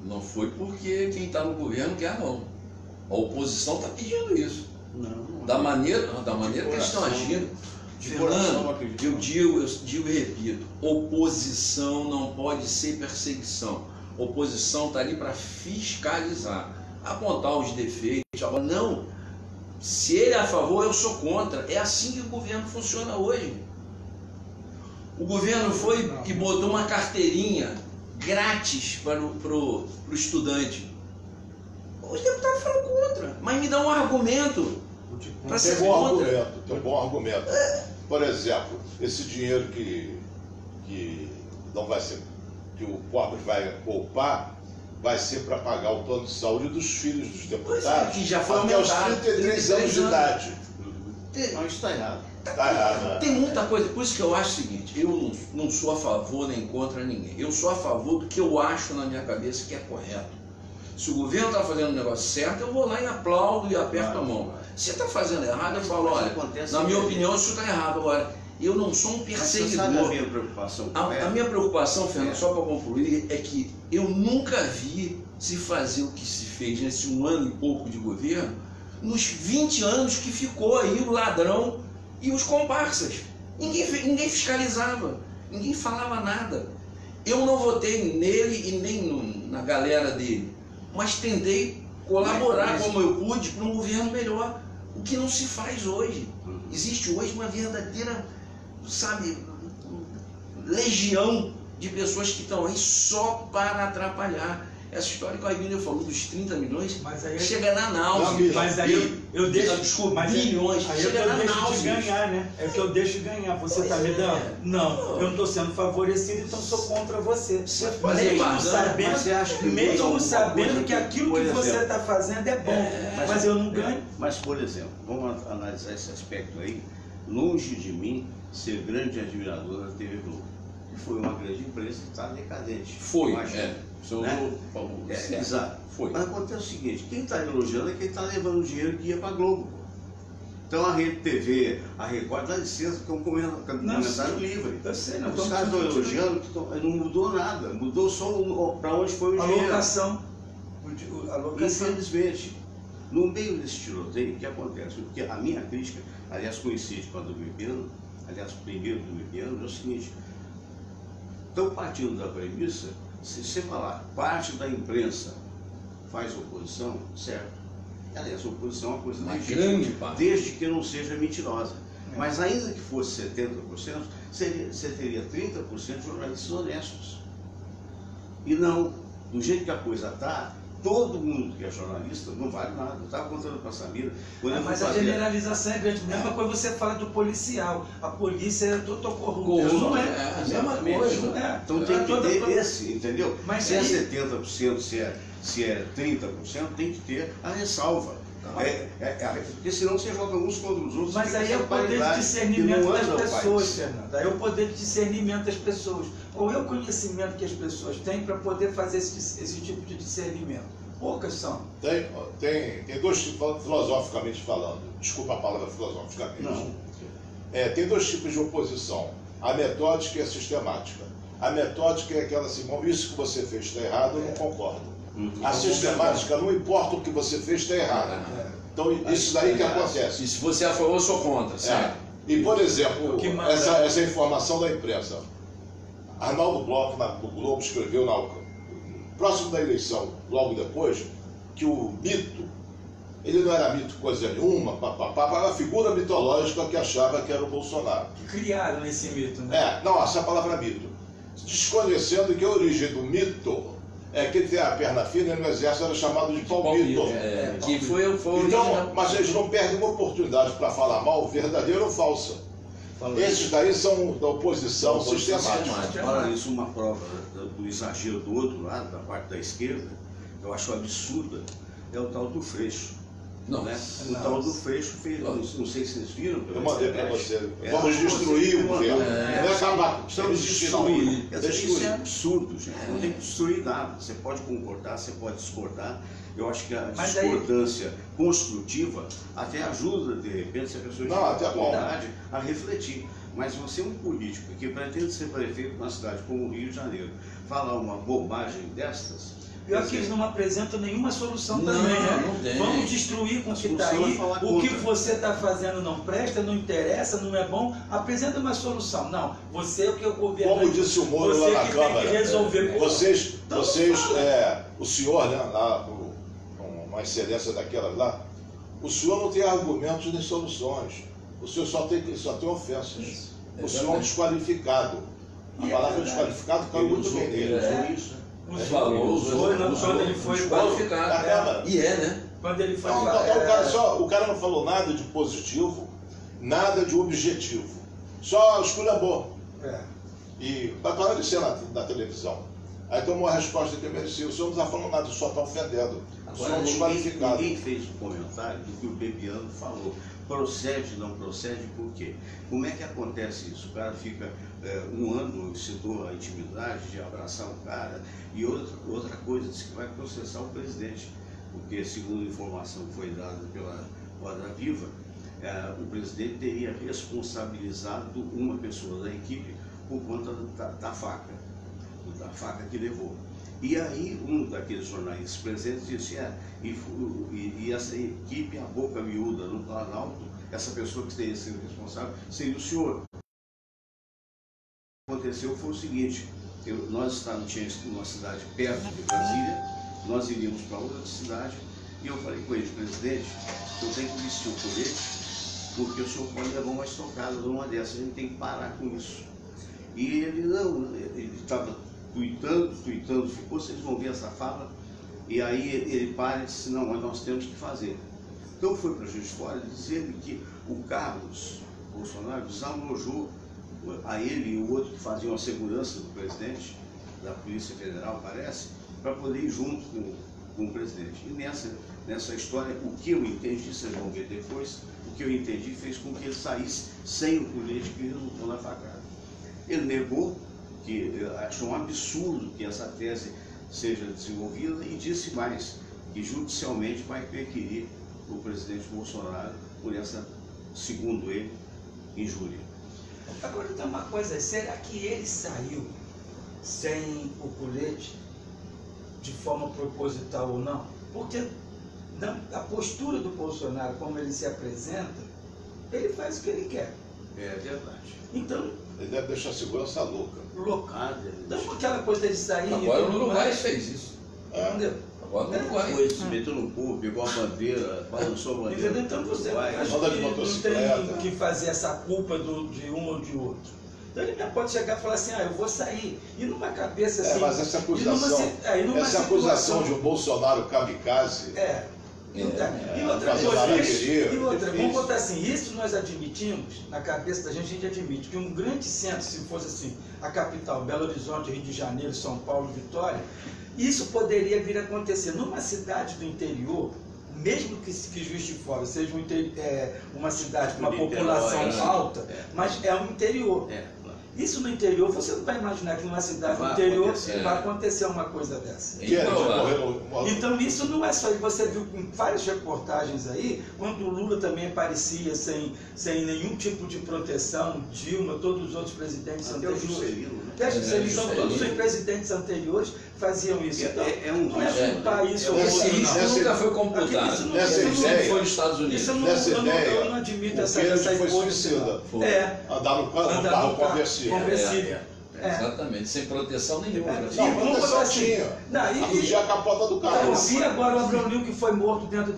não foi porque quem está no governo quer, não. A oposição está pedindo isso. Não, da maneira que eles estão agindo. Fernando, eu digo e repito, oposição não pode ser perseguição. Oposição está ali para fiscalizar, apontar os defeitos. Agora, não, se ele é a favor, eu sou contra. É assim que o governo funciona hoje. O governo foi e botou uma carteirinha grátis para o estudante. Os deputados foram contra, mas me dá um argumento para ser contra. Tem um bom argumento. Por exemplo, esse dinheiro que não vai ser, que o pobre vai poupar, vai ser para pagar o plano de saúde dos filhos dos deputados, que já foi até os aumentado, 33 anos de idade. Não, isso está errado. Está errado, né? Tem muita coisa, por isso que eu acho o seguinte, eu não sou a favor nem contra ninguém. Eu sou a favor do que eu acho na minha cabeça que é correto. Se o governo está fazendo o negócio certo, eu vou lá e aplaudo e aperto a mão. Se está fazendo errado, eu falo, olha, na minha opinião isso está errado. Agora, eu não sou um perseguidor. Mas você sabe a minha preocupação? A minha preocupação, Fernando, só para concluir, é que eu nunca vi se fazer o que se fez nesse 1 ano e pouco de governo, nos 20 anos que ficou aí o ladrão e os comparsas. Ninguém fiscalizava, ninguém falava nada. Eu não votei nele e nem na galera dele, mas tentei colaborar como eu pude para um governo melhor, o que não se faz hoje. Existe hoje uma verdadeira, sabe, legião de pessoas que estão aí só para atrapalhar. Essa história que o Aibinho falou dos 30 milhões, chega na náusea. Mas aí eu deixo, desculpa, bilhões, aí chega na eu deixo de náusea. ganhar, né? É o que eu deixo de ganhar. Você está me dando? Não, eu não estou sendo favorecido, então sou contra você. Mesmo sabendo que aquilo que você está fazendo é bom, mas eu não ganho. Mas, por exemplo, vamos analisar esse aspecto aí. Longe de mim ser grande admirador da TV Globo. Foi uma grande empresa que está decadente. Foi, né? Exato. Foi. Mas acontece o seguinte, quem está elogiando é quem está levando o dinheiro que ia para a Globo. Então a Rede TV, a Record, dá licença, que é um comentário livre. Os caras estão elogiando, não mudou nada, mudou só para onde foi o dinheiro. Alocação. Infelizmente, no meio desse tiroteio, o que acontece? Porque a minha crítica, aliás, coincide com a do Bibiano, aliás, primeiro do Bibiano, é o seguinte: estão partindo da premissa, se você falar, parte da imprensa faz oposição, certo? Aliás, a oposição é uma coisa legítima, desde que não seja mentirosa. Mas ainda que fosse 70%, você teria 30% de jornalistas honestos. E não, do jeito que a coisa está, todo mundo que é jornalista não vale nada. Eu estava contando para a Samira. Mas a generalização é grande. Mesma coisa você fala do policial. A polícia é total corrupta. Não é a mesma coisa. Não é. Então tem que ter esse, entendeu? Mas se é 70%, se é 30%, tem que ter a ressalva. Porque senão você joga uns contra os outros. Mas aí é o poder de discernimento das pessoas, Fernando. Aí é o poder de discernimento das pessoas. Qual é o conhecimento que as pessoas têm para poder fazer esse tipo de discernimento? Poucas são. Tem dois tipos, filosoficamente falando, desculpa a palavra filosoficamente. Não. Tem dois tipos de oposição, a metódica e a sistemática. A metódica é aquela assim, bom, isso que você fez está errado, eu não concordo. A sistemática, não importa o que você fez, está errado. Então, isso daí que acontece. E se você é a favor, eu sou contra, certo? E, por exemplo, essa informação da imprensa. Arnaldo Bloch, no Globo, escreveu, próximo da eleição, logo depois, que o mito, ele não era mito coisa nenhuma, era a figura mitológica que achava que era o Bolsonaro. Que criaram esse mito, né? Não, essa palavra é mito. Desconhecendo que a origem do mito é que ele tem a perna fina e no exército era chamado de palmito. Que foi então, mas eles não perdem uma oportunidade para falar mal, verdadeira ou falsa. Esses daí são da oposição sistemática. Olha isso, uma prova do exagero do outro lado, da parte da esquerda, eu acho absurda, é o tal do Freixo. Não, né? O tal do Freixo fez, não sei se vocês viram. Eu mandei para você. Vamos destruir o governo. Não é acabar. Precisamos destruir. Isso é absurdo, gente. Não tem que destruir nada. Você pode concordar, você pode discordar. Eu acho que a discordância construtiva até ajuda, de repente, se a pessoa tiver a oportunidade a refletir. Mas você é um político que pretende ser prefeito de uma cidade como o Rio de Janeiro, falar uma bobagem destas. Pior que eles não apresentam nenhuma solução também, né? Vamos destruir com o que está aí, o que você está fazendo não presta, não interessa, não é bom, apresenta uma solução. Não, você é o que o governo... Como disse o Moro lá na Câmara, o senhor, né, lá, uma excelência daquelas lá, o senhor não tem argumentos nem soluções, o senhor só tem ofensas. O senhor é um desqualificado. A palavra desqualificado caiu muito bem nele. Quando ele foi qualificado. E né? Quando ele foi o cara não falou nada de positivo, nada de objetivo. Só esculhambou. E vai parar de ser na televisão. Aí tomou a resposta que merecia. O senhor não está falando nada, só está ofendendo. O senhor é um desqualificado. Ninguém fez o comentário do que o Bebiano falou. Procede, não procede, por quê? Como é que acontece isso? O cara fica um ano, citou a intimidade de abraçar o cara, e outra coisa, disse que vai processar o presidente, porque, segundo a informação que foi dada pela Roda Viva, o presidente teria responsabilizado uma pessoa da equipe por conta da faca que levou. E aí um daqueles jornalistas presentes disse, e essa equipe, a boca miúda no Planalto, essa pessoa que teria sido responsável seria o senhor. O que aconteceu foi o seguinte, nós estávamos numa cidade perto de Brasília, nós iríamos para outra cidade, e eu falei com ele, presidente, eu tenho que vestir o colete, porque o senhor pode levar uma estocada numa dessas, a gente tem que parar com isso. E ele estava tuitando, ficou, vocês vão ver essa fala, e aí ele para e disse, não, mas nós temos que fazer. Então foi para Juiz de Fora dizendo que o Carlos Bolsonaro desalojou a ele e o outro que faziam a segurança do presidente, da Polícia Federal, parece, para poder ir junto com o presidente. E nessa história, o que eu entendi, vocês vão ver depois, o que eu entendi fez com que ele saísse sem o colete que resultou na facada. Ele negou, que achou um absurdo que essa tese seja desenvolvida e disse mais, que judicialmente vai perquirir o presidente Bolsonaro por essa, segundo ele, injúria. Agora tem uma coisa, será que ele saiu sem o colete de forma proposital ou não? Porque a postura do Bolsonaro, como ele se apresenta, ele faz o que ele quer. É verdade. Então, ele deve deixar a segurança louca. Então, aquela coisa de sair... Agora o Uruguai fez isso. Entendeu? Agora o Uruguai. Foi, se meteu no povo, pegou a bandeira, balançou a bandeira. Então você acha que não tem que fazer essa culpa de um ou de outro. Então ele mesmo pode chegar e falar assim, eu vou sair. E numa cabeça assim... Mas essa acusação de um Bolsonaro kamikaze... E outra coisa, vamos botar assim, isso nós admitimos, na cabeça da gente admite, que um grande centro, se fosse assim, a capital, Belo Horizonte, Rio de Janeiro, São Paulo, Vitória, isso poderia vir a acontecer numa cidade do interior, mesmo que Juiz de Fora seja uma cidade com uma população alta, mas é um interior. Isso no interior, você não vai imaginar que numa cidade do interior vai acontecer uma coisa dessa. Então isso não é só isso. Você viu em várias reportagens aí, quando o Lula também aparecia sem nenhum tipo de proteção, Dilma, todos os outros presidentes anteriores. Todos os presidentes anteriores faziam isso. Então, não é culpar isso. Esse risco nunca foi computado. Nessa ideia, foi nos Estados Unidos. Eu não admito essa hipótese. Andar no carro conversível. Exatamente, sem proteção nenhuma. Não, proteção tinha. Acudia a capota do carro. E agora o Abrão Lincoln foi morto dentro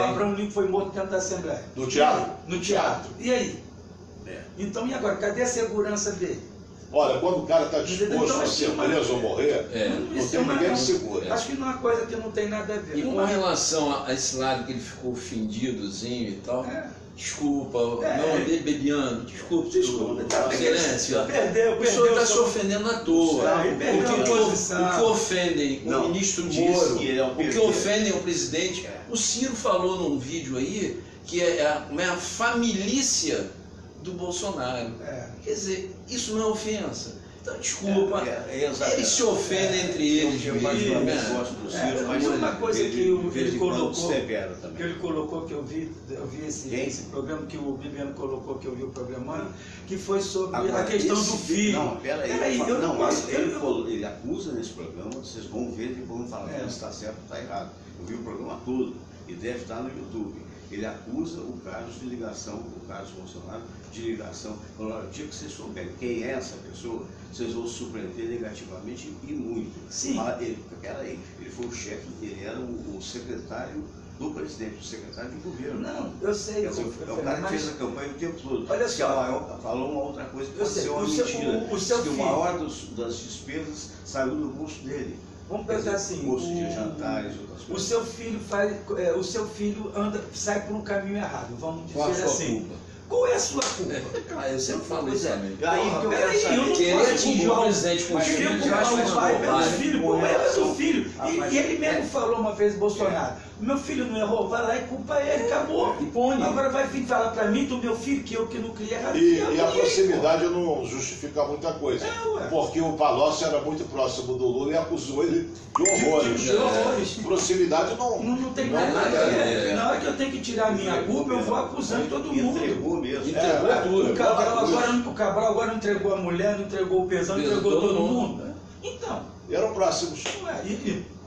Abrão Lincoln foi morto dentro da Assembleia. No teatro? No teatro. E aí? Então, e agora? Cadê a segurança dele? Olha, quando o cara está disposto a ser preso ou morrer, não tem ninguém que segura. Acho que não é uma coisa que não tem nada a ver. E com relação a esse lado que ele ficou ofendidozinho e tal, desculpa, não andei bebiano, desculpa. Excelência. O senhor está se ofendendo à toa. O que ofendem o ministro Moro, o que ofendem o presidente. O Ciro falou num vídeo aí que é a familícia do Bolsonaro. Quer dizer, isso não é ofensa. Então, desculpa, eles se ofendem entre eles. Eu gosto do Ciro, mas uma coisa que ele colocou, que eu vi esse programa, que o Bibiano colocou, que eu vi o programa, que foi sobre a questão do filho. Não, peraí. Ele acusa nesse programa, vocês vão ver e vão falar se está certo ou está errado. Eu vi o programa todo e deve estar no YouTube. Ele acusa o Carlos de ligação, o Carlos Bolsonaro, de ligação. O dia que vocês souberem quem é essa pessoa, vocês vão se surpreender negativamente e muito. Sim. Peraí, ele foi o chefe, ele era o secretário do presidente, o secretário de governo. Não, eu sei. É o cara que fez a campanha o tempo todo. Olha só. Falou uma outra coisa que pode ser uma mentira. Que o maior das despesas saiu do bolso dele. Vamos pensar assim, bolso de jantares, outras coisas. O seu filho sai por um caminho errado, vamos dizer Qual a sua assim. culpa? Qual é a sua culpa? Eu sempre falo isso também. Querer atingir o presidente com os filhos, eu acho o pai pelos filhos, como é seu filho. E ele mesmo falou uma vez, Bolsonaro, meu filho não errou, vai lá e culpa ele, acabou. Agora vai vir falar pra mim do meu filho, que eu que não criei errado. E a proximidade não justifica muita coisa. Porque o Palocci era muito próximo do Lula e acusou ele de horrores. Proximidade não tem nada a ver. Na hora que eu tenho que tirar a minha culpa, eu vou acusando todo mundo. Entregou mesmo. Entregou tudo. O Cabral agora não entregou a mulher, não entregou o pesão, não entregou todo mundo. Então. Eram próximos.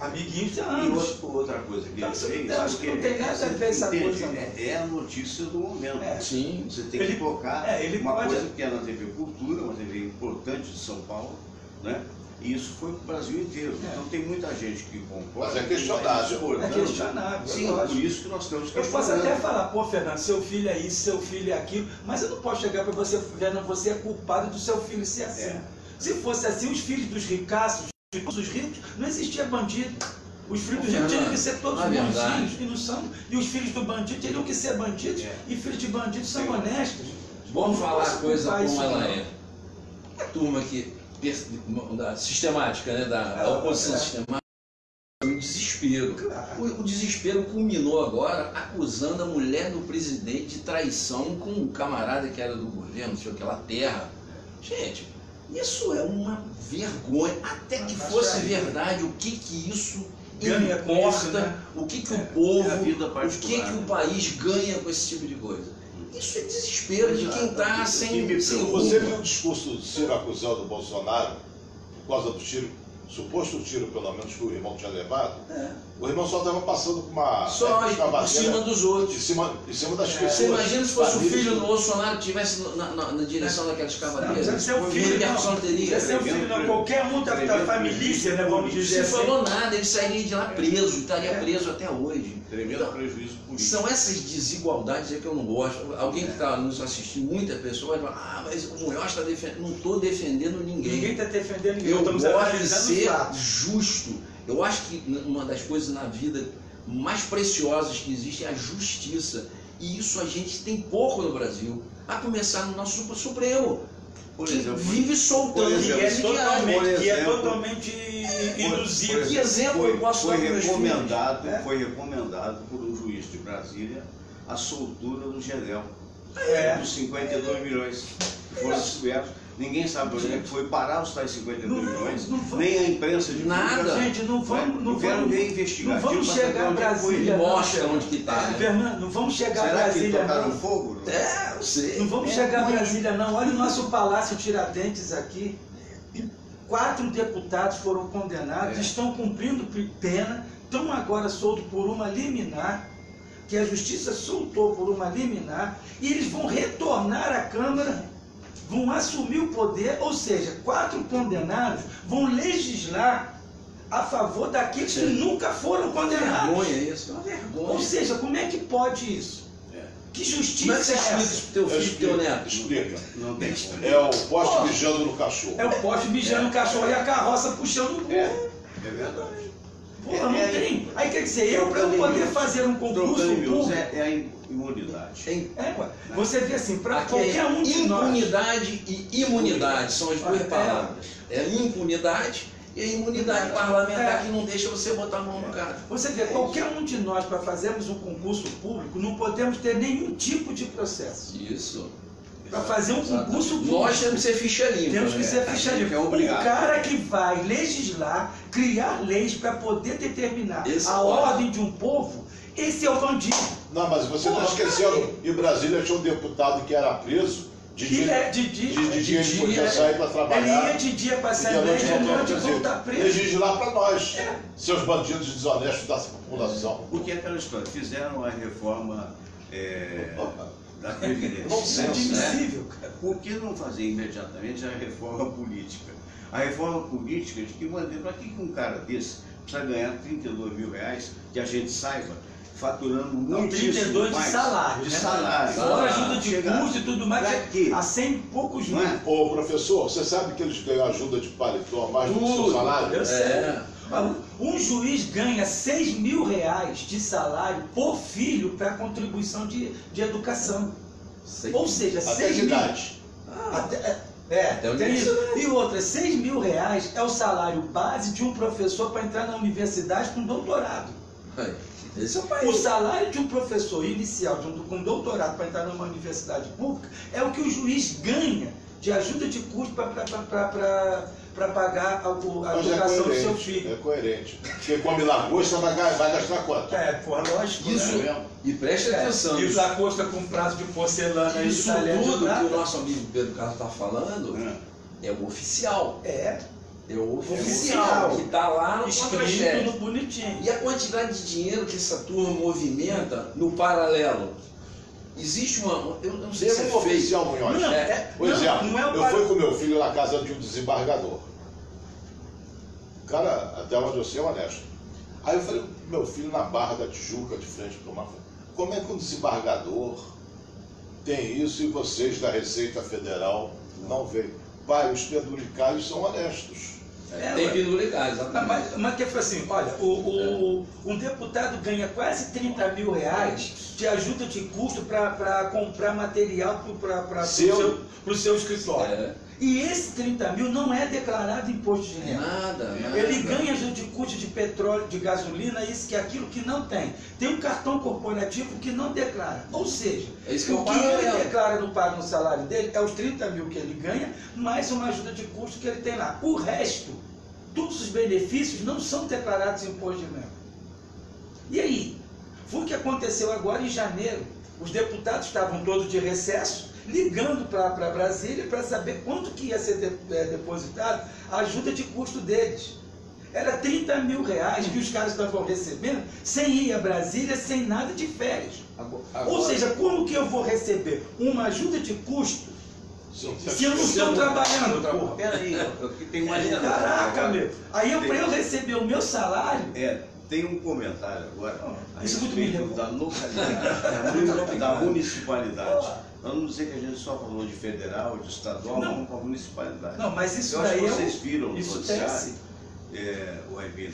Amiguinhos há anos. E outra coisa que ele fez. Eu acho que não tem nada a ver essa coisa. É a notícia do momento. Sim. Você tem que focar uma coisa que é na TV Cultura, uma TV importante de São Paulo, né? E isso foi para o Brasil inteiro. Então tem muita gente que concorda. Mas é questionável. É questionável. Sim, por isso que nós temos que. Eu posso até falar, Fernando, seu filho é isso, seu filho é aquilo, mas eu não posso chegar para você, Fernando, você é culpado do seu filho ser assim. Se fosse assim, os filhos dos ricaços, os ricos, não existia bandido. Os filhos dos ricos teriam que ser todos bonzinhos, que não são. E os filhos do bandido teriam que ser bandidos, e filhos de bandidos são honestos. Vamos falar a coisa como ela é. A turma que da sistemática, né, da oposição sistemática, o desespero. O desespero culminou agora acusando a mulher do presidente de traição com um camarada que era do governo, não sei o que lá, terra. Gente, isso é uma vergonha. Até que fosse verdade, o que isso importa, o que o povo, o que o país ganha com esse tipo de coisa. Isso é desespero de quem está sem Você viu o discurso do Ciro acusando o Bolsonaro por causa do tiro, suposto tiro, pelo menos, que o irmão tinha levado? O irmão só estava passando por uma Só por cima dos outros. Em cima das pessoas. Você imagina se fosse o famílias, filho do Bolsonaro que estivesse na direção daquela escavadeira? Não precisa ser o filho, não. Precisa ser o filho, não. Qualquer um da família, né, vamos dizer Você assim. falou nada, ele sairia de lá preso, estaria preso até hoje. Tremendo prejuízo político. São essas desigualdades que eu não gosto. Alguém que está nos assistindo, muita pessoa vai falar, mas o Munhoz está defendendo. Não estou defendendo ninguém. Ninguém está defendendo ninguém. Eu Estamos gosto de analisando os ser fatos. justo. Eu acho que uma das coisas na vida mais preciosas que existe é a justiça. E isso a gente tem pouco no Brasil. A começar no nosso Supremo. Por Que exemplo, vive soltando por exemplo, Que é exemplo, totalmente induzido. Que exemplo eu posso dar para meus filhos? Foi recomendado por um juiz de Brasília a soltura do Gedel, dos 52 milhões que foram descobertos. Ninguém sabe onde é que foi parar os tais 52 milhões, nem a imprensa de Nada. Gente, não vamos ver investigativo. não vamos chegar a Brasília. Mostra onde que está. Fernando, não vamos chegar a Será que Brasília, tocaram não. fogo? Eu sei. Não vamos chegar a Brasília, não. Olha o nosso Palácio Tiradentes aqui. 4 deputados foram condenados, estão cumprindo pena, estão agora soltos por uma liminar, que a Justiça soltou por uma liminar, e eles vão retornar à Câmara, vão assumir o poder, ou seja, 4 condenados vão legislar a favor daqueles que nunca foram condenados. Vergonha isso, é uma vergonha. Ou seja, como é que pode isso? Que justiça Como é que você é explica essa? isso pro teu filho e pro teu neto? Explica. Não tem como. É o poste mijando no cachorro. É o poste mijando o cachorro e a carroça puxando o burro. É verdade. Porra, não tem. Aí quer dizer, eu para eu poder fazer um concurso Trocando em miúdos, público. é a imunidade. Ué, você vê assim, para Aqui qualquer um de nós. impunidade e imunidade são as duas palavras. É a impunidade e a imunidade parlamentar que não deixa você botar a mão no cara. Você vê, qualquer um de nós, para fazermos um concurso público, não podemos ter nenhum tipo de processo. Isso. Para fazer um concurso público. Nós temos que ser ficha limpa. Temos que né? ser ficha limpa. é obrigado. O cara que vai legislar, criar leis para poder determinar Esse a pode. ordem de um povo, esse é o bandido. Não, mas você está esquecendo. Em Brasília tinha um deputado que era preso de Que dia. é de dia. De dia ele podia sair para Ele trabalhar. ia de dia para E de Assembleia noite e de noite voltar. voltar preso. Legislar para nós, seus bandidos desonestos da população. Porque é aquela história, fizeram a reforma da Previdência. Isso é admissível, cara. Por que não fazer imediatamente a reforma política? A reforma política, de que maneira? Para que um cara desse precisa ganhar 32 mil reais, que a gente saiba, faturando muitíssimo 32 de mais? salário, De né? salário. Fora ajuda de Chegar- custo e tudo mais, Pra quê? a 100 e poucos Não mil. é? Ô, professor, você sabe que eles ganham ajuda de paletó mais do que o seu Tudo. salário? Eu sei. Um juiz ganha 6 mil reais de salário por filho para contribuição de educação. Ou seja, Até 6 que mil. idade? Até o Tem isso. universidade. E outra, 6 mil reais é o salário base de um professor para entrar na universidade com doutorado. Esse é o O país. salário de um professor inicial com doutorado para entrar numa universidade pública é o que o juiz ganha de ajuda de custo para pagar a Mas educação do seu é filho. coerente. Porque come lagosta vai gastar quanto? Porra, lógico. Isso, Né? e preste atenção. E lagosta com prato de porcelana e Isso talher de tudo que prata. o nosso amigo Pedro Carlos está falando é o oficial. É, É o Oficial. oficial que está lá no escrito contra-chefe. no bonitinho. E a quantidade de dinheiro que essa turma movimenta no paralelo. Existe uma. Eu não sei se Teve é um feito. oficial, Munhoz. É. Por exemplo, não é o eu fui com meu filho na casa de um desembargador. O cara, até onde eu sei, é honesto. Aí eu falei, meu filho na Barra da Tijuca, de frente para o mar, como é que um desembargador tem isso e vocês da Receita Federal não veem? Pai, os penduricários são honestos. Tem ué. penduricário, exatamente. Mas que foi assim, olha, um deputado ganha quase 30 mil reais de ajuda de custo para comprar material para o seu escritório. É. E esse 30 mil não é declarado imposto de renda. Nada. Ele ganha ajuda de custo de petróleo, de gasolina, isso que é aquilo que não tem. Tem um cartão corporativo que não declara. Ou seja, É isso que eu o que falo, ele é. declara no pago no salário dele é os 30 mil que ele ganha, mais uma ajuda de custo que ele tem lá. O resto, todos os benefícios não são declarados em imposto de renda. E aí? Foi o que aconteceu agora em janeiro. Os deputados estavam todos de recesso, ligando para Brasília para saber quanto que ia ser depositado a ajuda de custo deles. Era 30 mil reais que os caras estavam recebendo sem ir a Brasília, sem nada de férias. Ou seja, como que eu vou receber uma ajuda de custo se eu não estou trabalhando? Porra. Peraí, tem mais Caraca, meu. Aí para eu receber o meu salário... Tem um comentário agora a Isso muito respeito me da localidade, da municipalidade. Nós não dizer que a gente só falou de federal, de estadual, Não. vamos para a municipalidade. Não, mas isso Eu acho daí que vocês viram no isso noticiário, o Aibinder,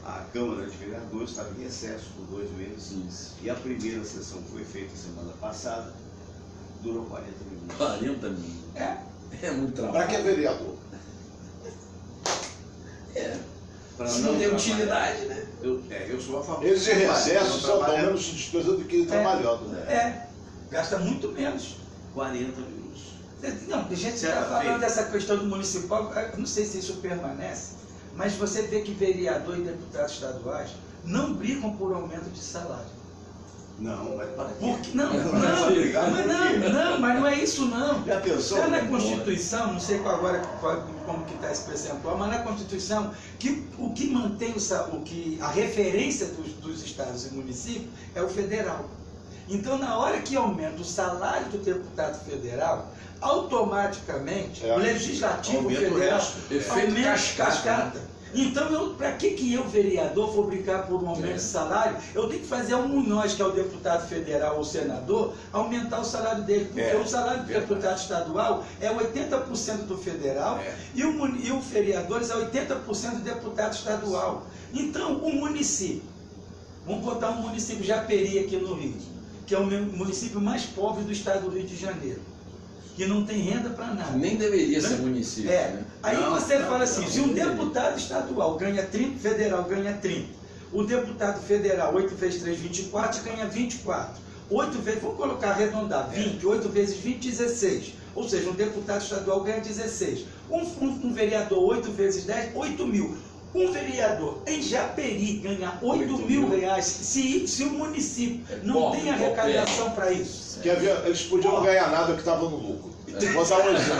a Câmara de Vereadores estava em recesso por 2 meses. E a primeira sessão foi feita semana passada, durou 40 minutos. 40 minutos. É muito trabalho. Para que é vereador? Se não tem utilidade, né? Eu sou a favor. Eles de do recesso trabalho, só dão trabalhando menos despesa do que trabalhando. gasta muito menos. 40 minutos. Não, a gente Certo, está falando feito. dessa questão do municipal, eu não sei se isso permanece, mas você vê que vereador e deputados estaduais não brigam por aumento de salário. Não, mas para quê? Porque, não, Não, mas não é isso não. Já pensou? Está na Constituição, não sei agora como que está esse percentual, mas na Constituição, que o que mantém a referência dos estados e municípios é o federal. Então, na hora que aumenta o salário do deputado federal, automaticamente o legislativo Aumenta o federal resto. Efeito aumenta cascata. Então, para que eu, vereador, vou brigar por um aumento de salário? Eu tenho que fazer o Munhoz, que é o deputado federal ou senador, aumentar o salário dele. Porque o salário do deputado estadual é 80% do federal e o vereadores é 80% do deputado estadual. Então, o município, vamos botar um município Japeri aqui no Rio, que é o município mais pobre do estado do Rio de Janeiro, que não tem renda para nada. Nem deveria ser município, né? Aí você fala assim, se um deputado estadual ganha 30, federal ganha 30, o deputado federal, 8 vezes 3, 24, ganha 24. 8 vezes, vamos colocar, arredondar, 20, 8 vezes 20, 16. Ou seja, um deputado estadual ganha 16. Um vereador, 8 vezes 10, 8 mil. Um vereador em Japeri ganha 8 mil reais se o município não tem arrecadação para isso. Quer ver? Eles podiam ganhar nada que estava no lucro. Vou dar um exemplo.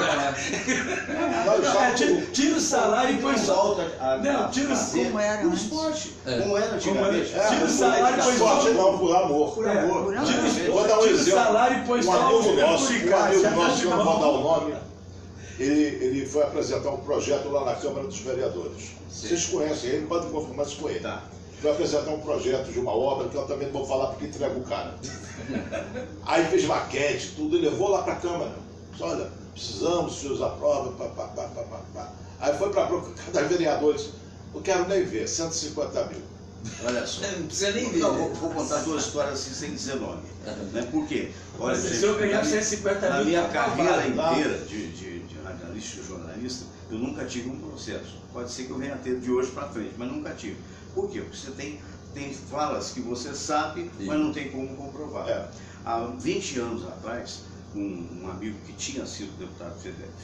Tira o salário e põe só. Não, tira o Como era no antes. esporte. Como era antigamente. Tira o salário e põe Esporte só. não, por amor. Por amor. Vou dar um Tira o exemplo. salário e põe Um só. amigo nosso, que eu não vou dar o nome, ele foi apresentar um projeto lá na Câmara dos Vereadores. Vocês conhecem ele, podem confirmar isso com ele. Foi apresentar um projeto de uma obra que eu também não vou falar porque entrega o cara. Aí fez maquete, tudo, e levou lá para a Câmara. Disse, olha, precisamos, os senhores aprovam, pá. Aí foi para cada vereador, disse, não quero nem ver, 150 mil. Olha só. Não precisa nem ver. Não, vou contar 2 histórias assim sem dizer nome. Né? Por quê? Olha, Se gente, eu ganhar 150 mil, na minha tá carreira acabado. inteira de radialista e jornalista, eu nunca tive um processo. Pode ser que eu venha a ter de hoje para frente, mas nunca tive. Por quê? Porque você tem falas que você sabe, mas não tem como comprovar. Há 20 anos atrás, um amigo que tinha sido deputado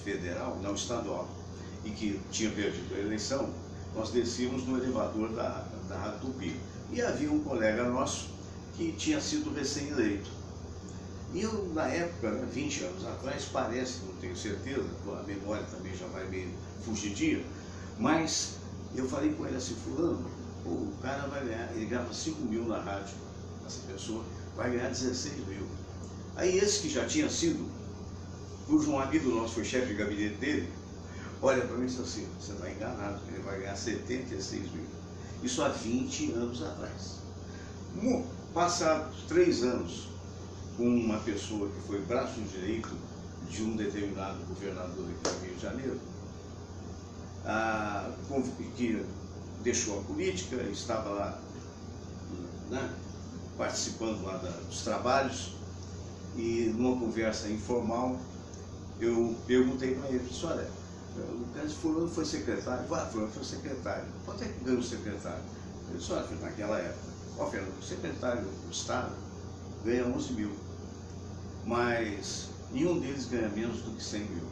federal, não estadual, e que tinha perdido a eleição, nós descíamos no elevador da Rádio Tupi. E havia um colega nosso que tinha sido recém-eleito. E eu, na época, 20 anos atrás, parece, não tenho certeza, a memória também já vai meio fugidinha, mas eu falei com ele assim, fulano, o cara vai ganhar, ele ganhava 5 mil na rádio, essa pessoa vai ganhar 16 mil. Aí esse que já tinha sido, cujo um amigo nosso foi chefe de gabinete dele, olha para mim e disse assim, você está enganado, ele vai ganhar 76 mil. Isso há 20 anos atrás. Passados 3 anos, com uma pessoa que foi braço direito de um determinado governador aqui do Rio de Janeiro, que deixou a política, estava lá, né, participando lá dos trabalhos, e numa conversa informal, eu perguntei para ele, disse, olha, o cara de fulano foi secretário, fulano foi secretário, quanto é que ganha o secretário? Ele disse, olha, naquela época, Fernando, o secretário do Estado ganha 11 mil, mas nenhum deles ganha menos do que 100 mil.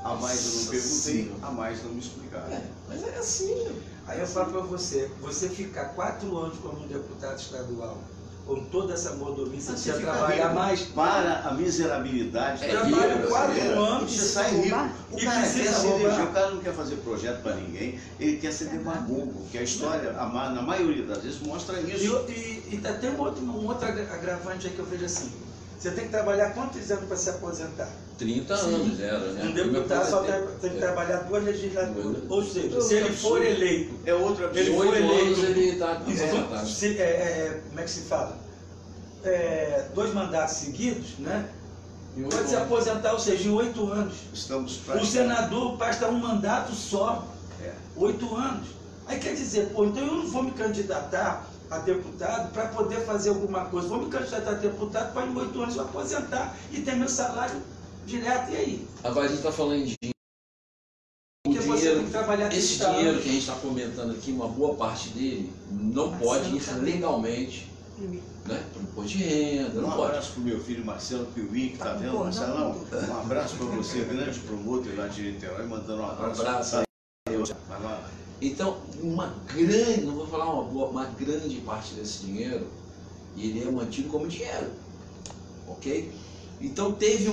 A mais eu não perguntei, a mais não me explicaram. Mas é assim. Aí eu falo para você ficar 4 anos como deputado estadual com toda essa mordomia, você Você precisa fica trabalhar rico. mais. Para a miserabilidade. É, da trabalha vida 4 brasileira, anos você sai rico. O e cara quer precisa se roubar. eleger, o cara não quer fazer projeto para ninguém, ele quer ser demagogo, que a história, na maioria das vezes, mostra isso. E tem um outro agravante aí que eu vejo assim. Você tem que trabalhar quantos anos para se aposentar? 30 anos era, né? Um deputado só tem que trabalhar 2 legislaturas. Ou seja, se ele for eleito, É outro Ele absurdo. foi 8 anos eleito. ele está aposentado. como é que se fala? 2 mandatos seguidos, né? Em 8 Pode se anos. aposentar, ou seja, em 8 anos. Estamos O senador basta um mandato só, É. 8 anos. Aí quer dizer, pô, então eu não vou me candidatar a deputado para poder fazer alguma coisa. Vou me candidatar a deputado para em 8 anos eu aposentar e ter meu salário direto. E aí? Agora a gente está falando de Porque você tem que trabalhar esse 30 dinheiro anos. que a gente está comentando aqui, uma boa parte dele não pode ir legalmente, né, para o imposto de renda, não Um pode. abraço para o meu filho Marcelo Piuí, que está vendo, Marcelão. Um abraço para você, grande promotor lá de Niterói, mandando um Um abraço. abraço. Vai lá. Então, uma grande, não vou falar uma grande parte desse dinheiro, ele é mantido como dinheiro, ok? Então teve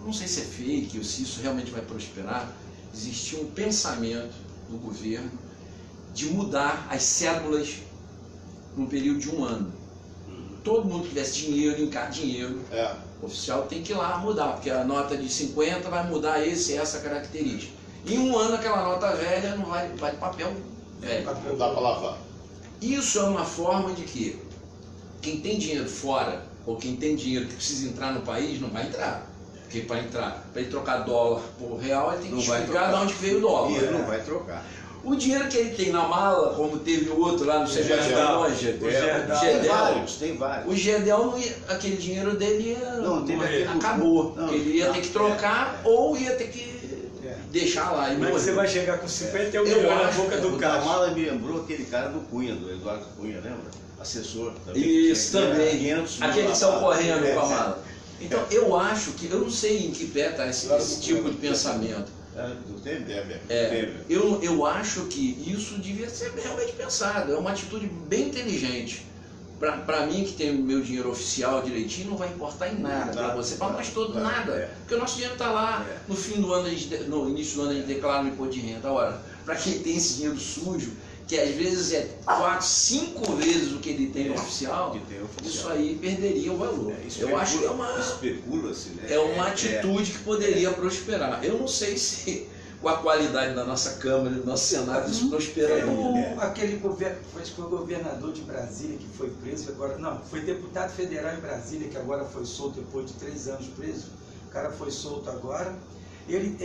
não sei se é fake ou se isso realmente vai prosperar, existiu um pensamento do governo de mudar as cédulas num período de 1 ano. Todo mundo que tivesse dinheiro, dinheiro É. oficial, tem que ir lá mudar, porque a nota de 50 vai mudar essa característica. Em 1 ano aquela nota velha não vai de papel velho. Não dá para lavar. Isso é uma forma de que quem tem dinheiro fora, ou quem tem dinheiro que precisa entrar no país, não vai entrar. Porque para entrar, para ele trocar dólar por real, ele tem que Não vai explicar de trocar. onde veio o dólar. E ele não vai trocar. O dinheiro que ele tem na mala, como teve o outro lá no Gerdau. o Gerdau, Tem vários. o Gerdau, não ia, aquele dinheiro dele ia, Não, teve aquele- acabou. Não, Ele ia não, ter que trocar ou ia ter que deixar lá. E Como é que morrer. você vai chegar com 51 Eu milhões na acho, boca do O da caixa? mala me lembrou aquele cara do Cunha, do Eduardo Cunha, lembra? Assessor também. Isso Tinha também. 500 mil Aqueles que na são mala. correndo com a mala. Então, eu acho que, eu não sei em que pé está esse tipo de pensamento. Do Temer. Eu acho que isso devia ser realmente pensado. É uma atitude bem inteligente. Para mim, que tem o meu dinheiro oficial direitinho, não vai importar em nada. Para você, para nós todos, nada. Porque o nosso dinheiro está lá. No fim do ano, no início do ano, a gente declara o imposto de renda. Ora, para quem tem esse dinheiro sujo, que às vezes é 4, 5 vezes o que ele tem oficial, isso aí perderia o valor. Eu acho que Especula-se, né? é uma atitude que poderia prosperar. Eu não sei se com a qualidade da nossa Câmara e do nosso Senado isso prosperaria. Aquele governador de Brasília que foi preso, agora não, foi deputado federal em Brasília, que agora foi solto depois de 3 anos preso. O cara foi solto agora. Ele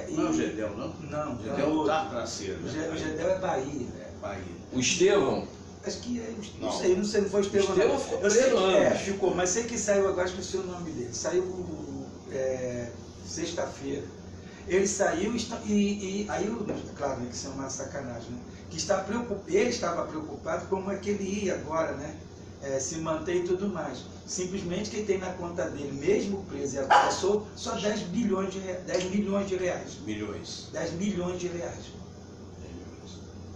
Não é o Gedel, não? Não, O Gedel tá para ser. o Gedel é Bahia. Bahia. O Estevão, Acho que não Não. sei, não foi o Estevão. Estevão não. ficou Eu sei preso que anos. ficou, mas sei que saiu agora, esqueci o nome dele. Saiu sexta-feira. Ele saiu e aí, claro, né, que isso é uma sacanagem, né? Que ele estava preocupado como é que ele ia agora, né? Se manter e tudo mais. Simplesmente quem tem na conta dele, mesmo preso e agora solto, só 10 milhões de reais. Milhões. 10 milhões de reais.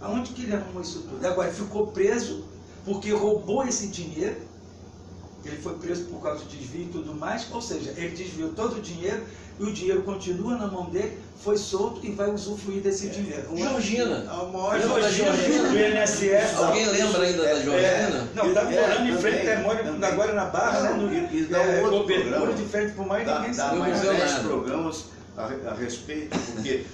Aonde que ele arrumou isso tudo? Agora, ele ficou preso porque roubou esse dinheiro. Ele foi preso por causa de desvio e tudo mais. Ou seja, ele desviou todo o dinheiro e o dinheiro continua na mão dele, foi solto e vai usufruir desse dinheiro. Georgina. A maior Lembra da Georgina do INSS. Alguém lembra ainda da Georgina? Não, está morando em frente, mora agora na Barra, né? E dá um outro cobertura programa. de frente para o mar e ninguém Dá sabe. Não mais viu 10 nada. programas a respeito, porque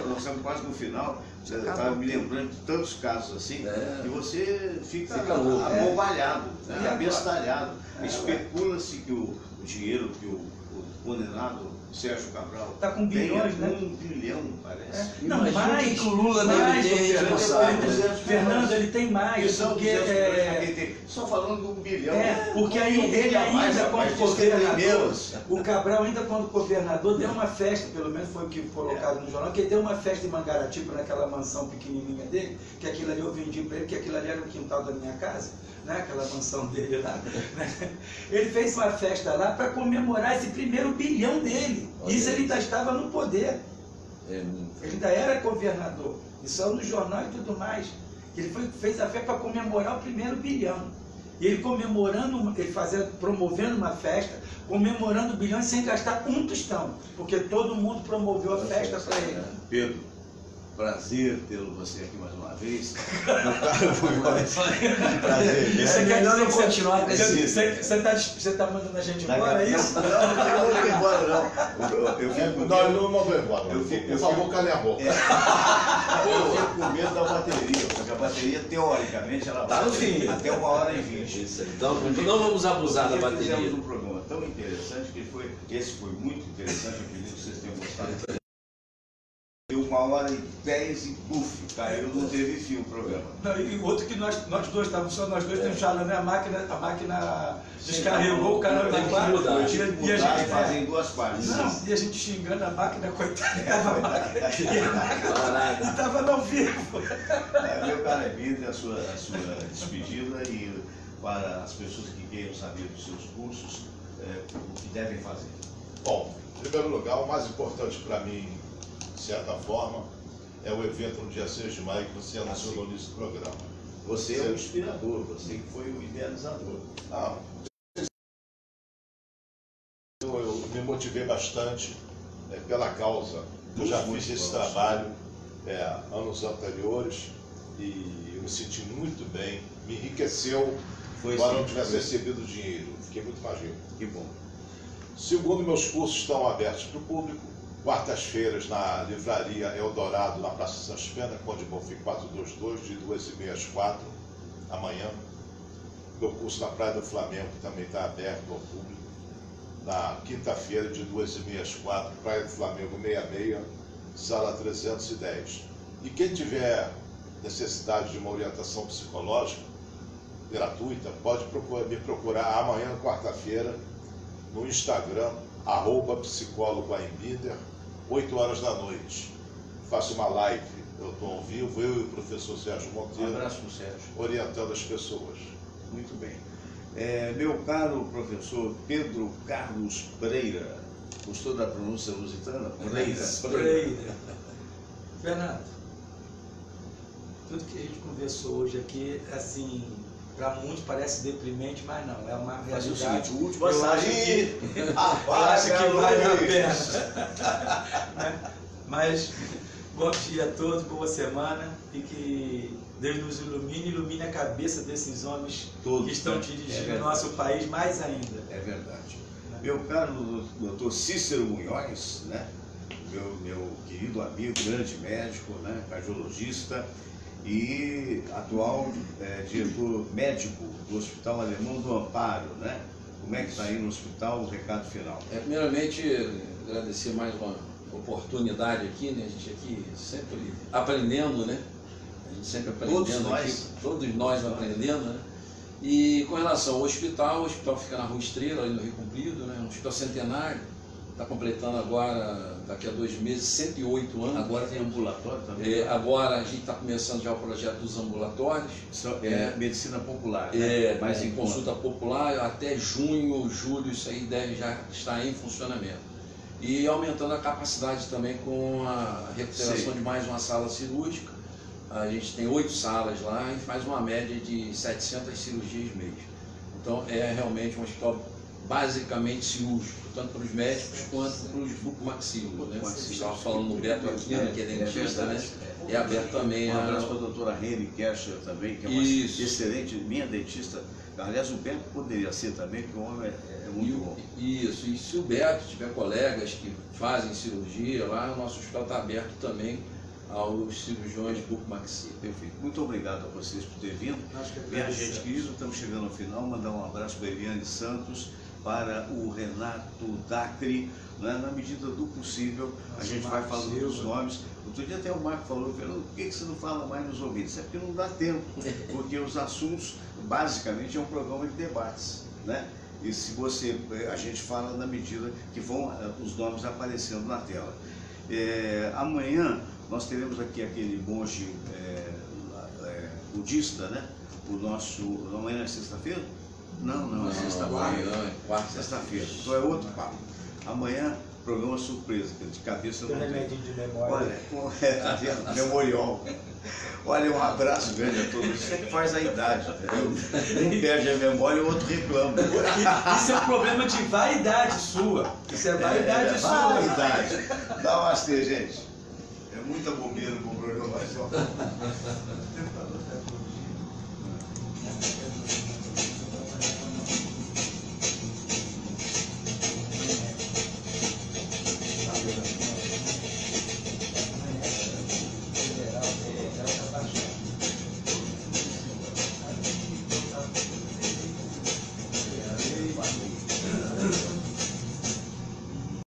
nós estamos quase no final, você está me lembrando de tantos casos assim, e você fica louco. abobalhado, né, E agora? abestalhado. Especula-se que o dinheiro que o condenado Sérgio Cabral Tá com bilhões, tem né? 1 bilhão, parece. Não, Imagina mais, o que o Lula mais, deve ter Fernando, responsável. Fernando, ele tem mais, São porque 200 milhões para quem tem. Só falando de 1 bilhão. porque aí ele ainda quando governador, menos. o Cabral ainda quando governador deu uma festa, pelo menos foi o que colocado no jornal, que ele deu uma festa em Mangaratiba, naquela mansão pequenininha dele, que aquilo ali eu vendi para ele, que aquilo ali era o quintal da minha casa, né? Aquela mansão dele lá. Né? Ele fez uma festa lá para comemorar esse primeiro bilhão dele. Isso ele ainda estava no poder. Ele ainda era governador. Isso saiu no jornal e tudo mais. Ele fez a festa para comemorar o primeiro bilhão. E ele comemorando, promovendo uma festa, comemorando o bilhão sem gastar um tostão, porque todo mundo promoveu a festa para ele. Pedro, prazer tê-lo você aqui mais uma vez. Meu caro, foi um prazer. É melhor eu continuar com esse. Você está mandando a gente embora, é isso? Não, eu não vou embora, não. Eu fico com Não, eu não vou embora. Eu Por favor, cale a boca. Eu fico com medo da bateria, porque a bateria, teoricamente, ela Tá no vai fim. até 1h20. Isso aí. Então não vamos abusar da bateria. Fizemos um programa tão interessante que esse foi muito interessante, eu acredito que vocês tenham gostado. Deu 1h10 e puf, caiu, não teve fim o programa. Não, e outro que nós dois estávamos, só nós dois temos chala, né? A máquina descarregou, o cara tem que lá, mudar. e a gente fazer em duas partes. Não, e a gente xingando a máquina, coitada, a máquina estava no vivo. Meu caro Emílio, a sua despedida e para as pessoas que queiram saber dos seus cursos, o que devem fazer. Bom, em primeiro lugar, o mais importante para mim, de certa forma, é o evento no dia 6 de maio que você anunciou no início do programa. Você é o inspirador, você que foi o idealizador. Eu me motivei bastante pela causa. Eu já fiz esse trabalho anos anteriores e eu me senti muito bem, me enriqueceu, embora não tivesse recebido dinheiro, fiquei muito mais rico. Que bom. Segundo, meus cursos estão abertos para o público. Quartas-feiras na Livraria Eldorado, na Praça Santos Pena, Conde Bonfim 422, de 2h30 às 4h, amanhã. Meu curso na Praia do Flamengo também está aberto ao público. Na quinta-feira, de 2h30 às 4h, Praia do Flamengo 66, sala 310. E quem tiver necessidade de uma orientação psicológica gratuita, pode me procurar amanhã, quarta-feira, no Instagram, @psicólogoaimbinder, 8 horas da noite. Faço uma live, eu estou ao vivo, eu e o professor Sérgio Monteiro, Um abraço para o Sérgio. orientando as pessoas. Muito bem. Meu caro professor Pedro Carlos Pereira, gostou da pronúncia lusitana? Pereira. Fernando, tudo que a gente conversou hoje aqui, assim, para muitos parece deprimente, mas não, é uma Mas é o realidade. seguinte, o último Eu acho que vale a pena. Mas bom dia a todos, boa semana e que Deus nos ilumine a cabeça desses homens Todos, que estão né? dirigindo o nosso país mais ainda. É verdade. Meu caro doutor Cícero Munhoz, né? Meu querido amigo, grande médico, né? Cardiologista e atual diretor médico do Hospital Alemão do Amparo, né? Como é que está aí no hospital? O recado final. Primeiramente, agradecer mais uma oportunidade aqui, né? A gente aqui sempre aprendendo, né? A gente sempre aprendendo todos nós aprendendo, né? E com relação ao hospital, o hospital fica na Rua Estrela, ali no Rio Comprido, né? Um hospital centenário, está completando agora, daqui a 2 meses, 108 anos. Agora tem ambulatório também? Agora a gente está começando já o projeto dos ambulatórios. Medicina popular, né? Mas em consulta popular, até junho, julho, isso aí deve já estar em funcionamento. E aumentando a capacidade também com a recuperação de mais uma sala cirúrgica. A gente tem 8 salas lá e faz uma média de 700 cirurgias mês. Então é realmente um hospital basicamente cirúrgico, tanto para os médicos quanto para os bucomaxilos, né? Você estava falando no Beto Aquino, que é dentista, né? É aberto também. Um abraço para a doutora Reni Kercher também, que é uma excelente, minha dentista. Aliás, o Beto poderia ser também, porque o homem é muito bom. Isso, e se o Beto tiver colegas que fazem cirurgia lá, o nosso hospital está aberto também aos cirurgiões bucomaxilo. Perfeito. Muito obrigado a vocês por ter vindo. Minha gente querida, estamos chegando ao final. Mandar um abraço para a Eliane Santos, para o Renato Dacri, né? Na medida do possível, a gente vai falando dos nomes. Outro dia até o Marco falou, Fernando, por que você não fala mais nos ouvintes? É porque não dá tempo, porque os assuntos, basicamente, é um programa de debates, né? E se a gente fala na medida que vão os nomes aparecendo na tela. Amanhã nós teremos aqui aquele monge budista, né? Amanhã é sexta-feira? Não, é sexta-feira. Quarta. Sexta-feira. Então é outro papo. Amanhã programa surpresa, que de cabeça eu Tem não tenho. remedinho de memória. Olha, tá vendo? Memorial. Olha, um abraço grande a todos. Isso é que faz a idade, entendeu? Um perde a memória e o outro reclama. Isso é um problema de vaidade sua. Isso é vaidade sua. Vaidade. Dá um astê, gente. É muita bobeira para um programa só.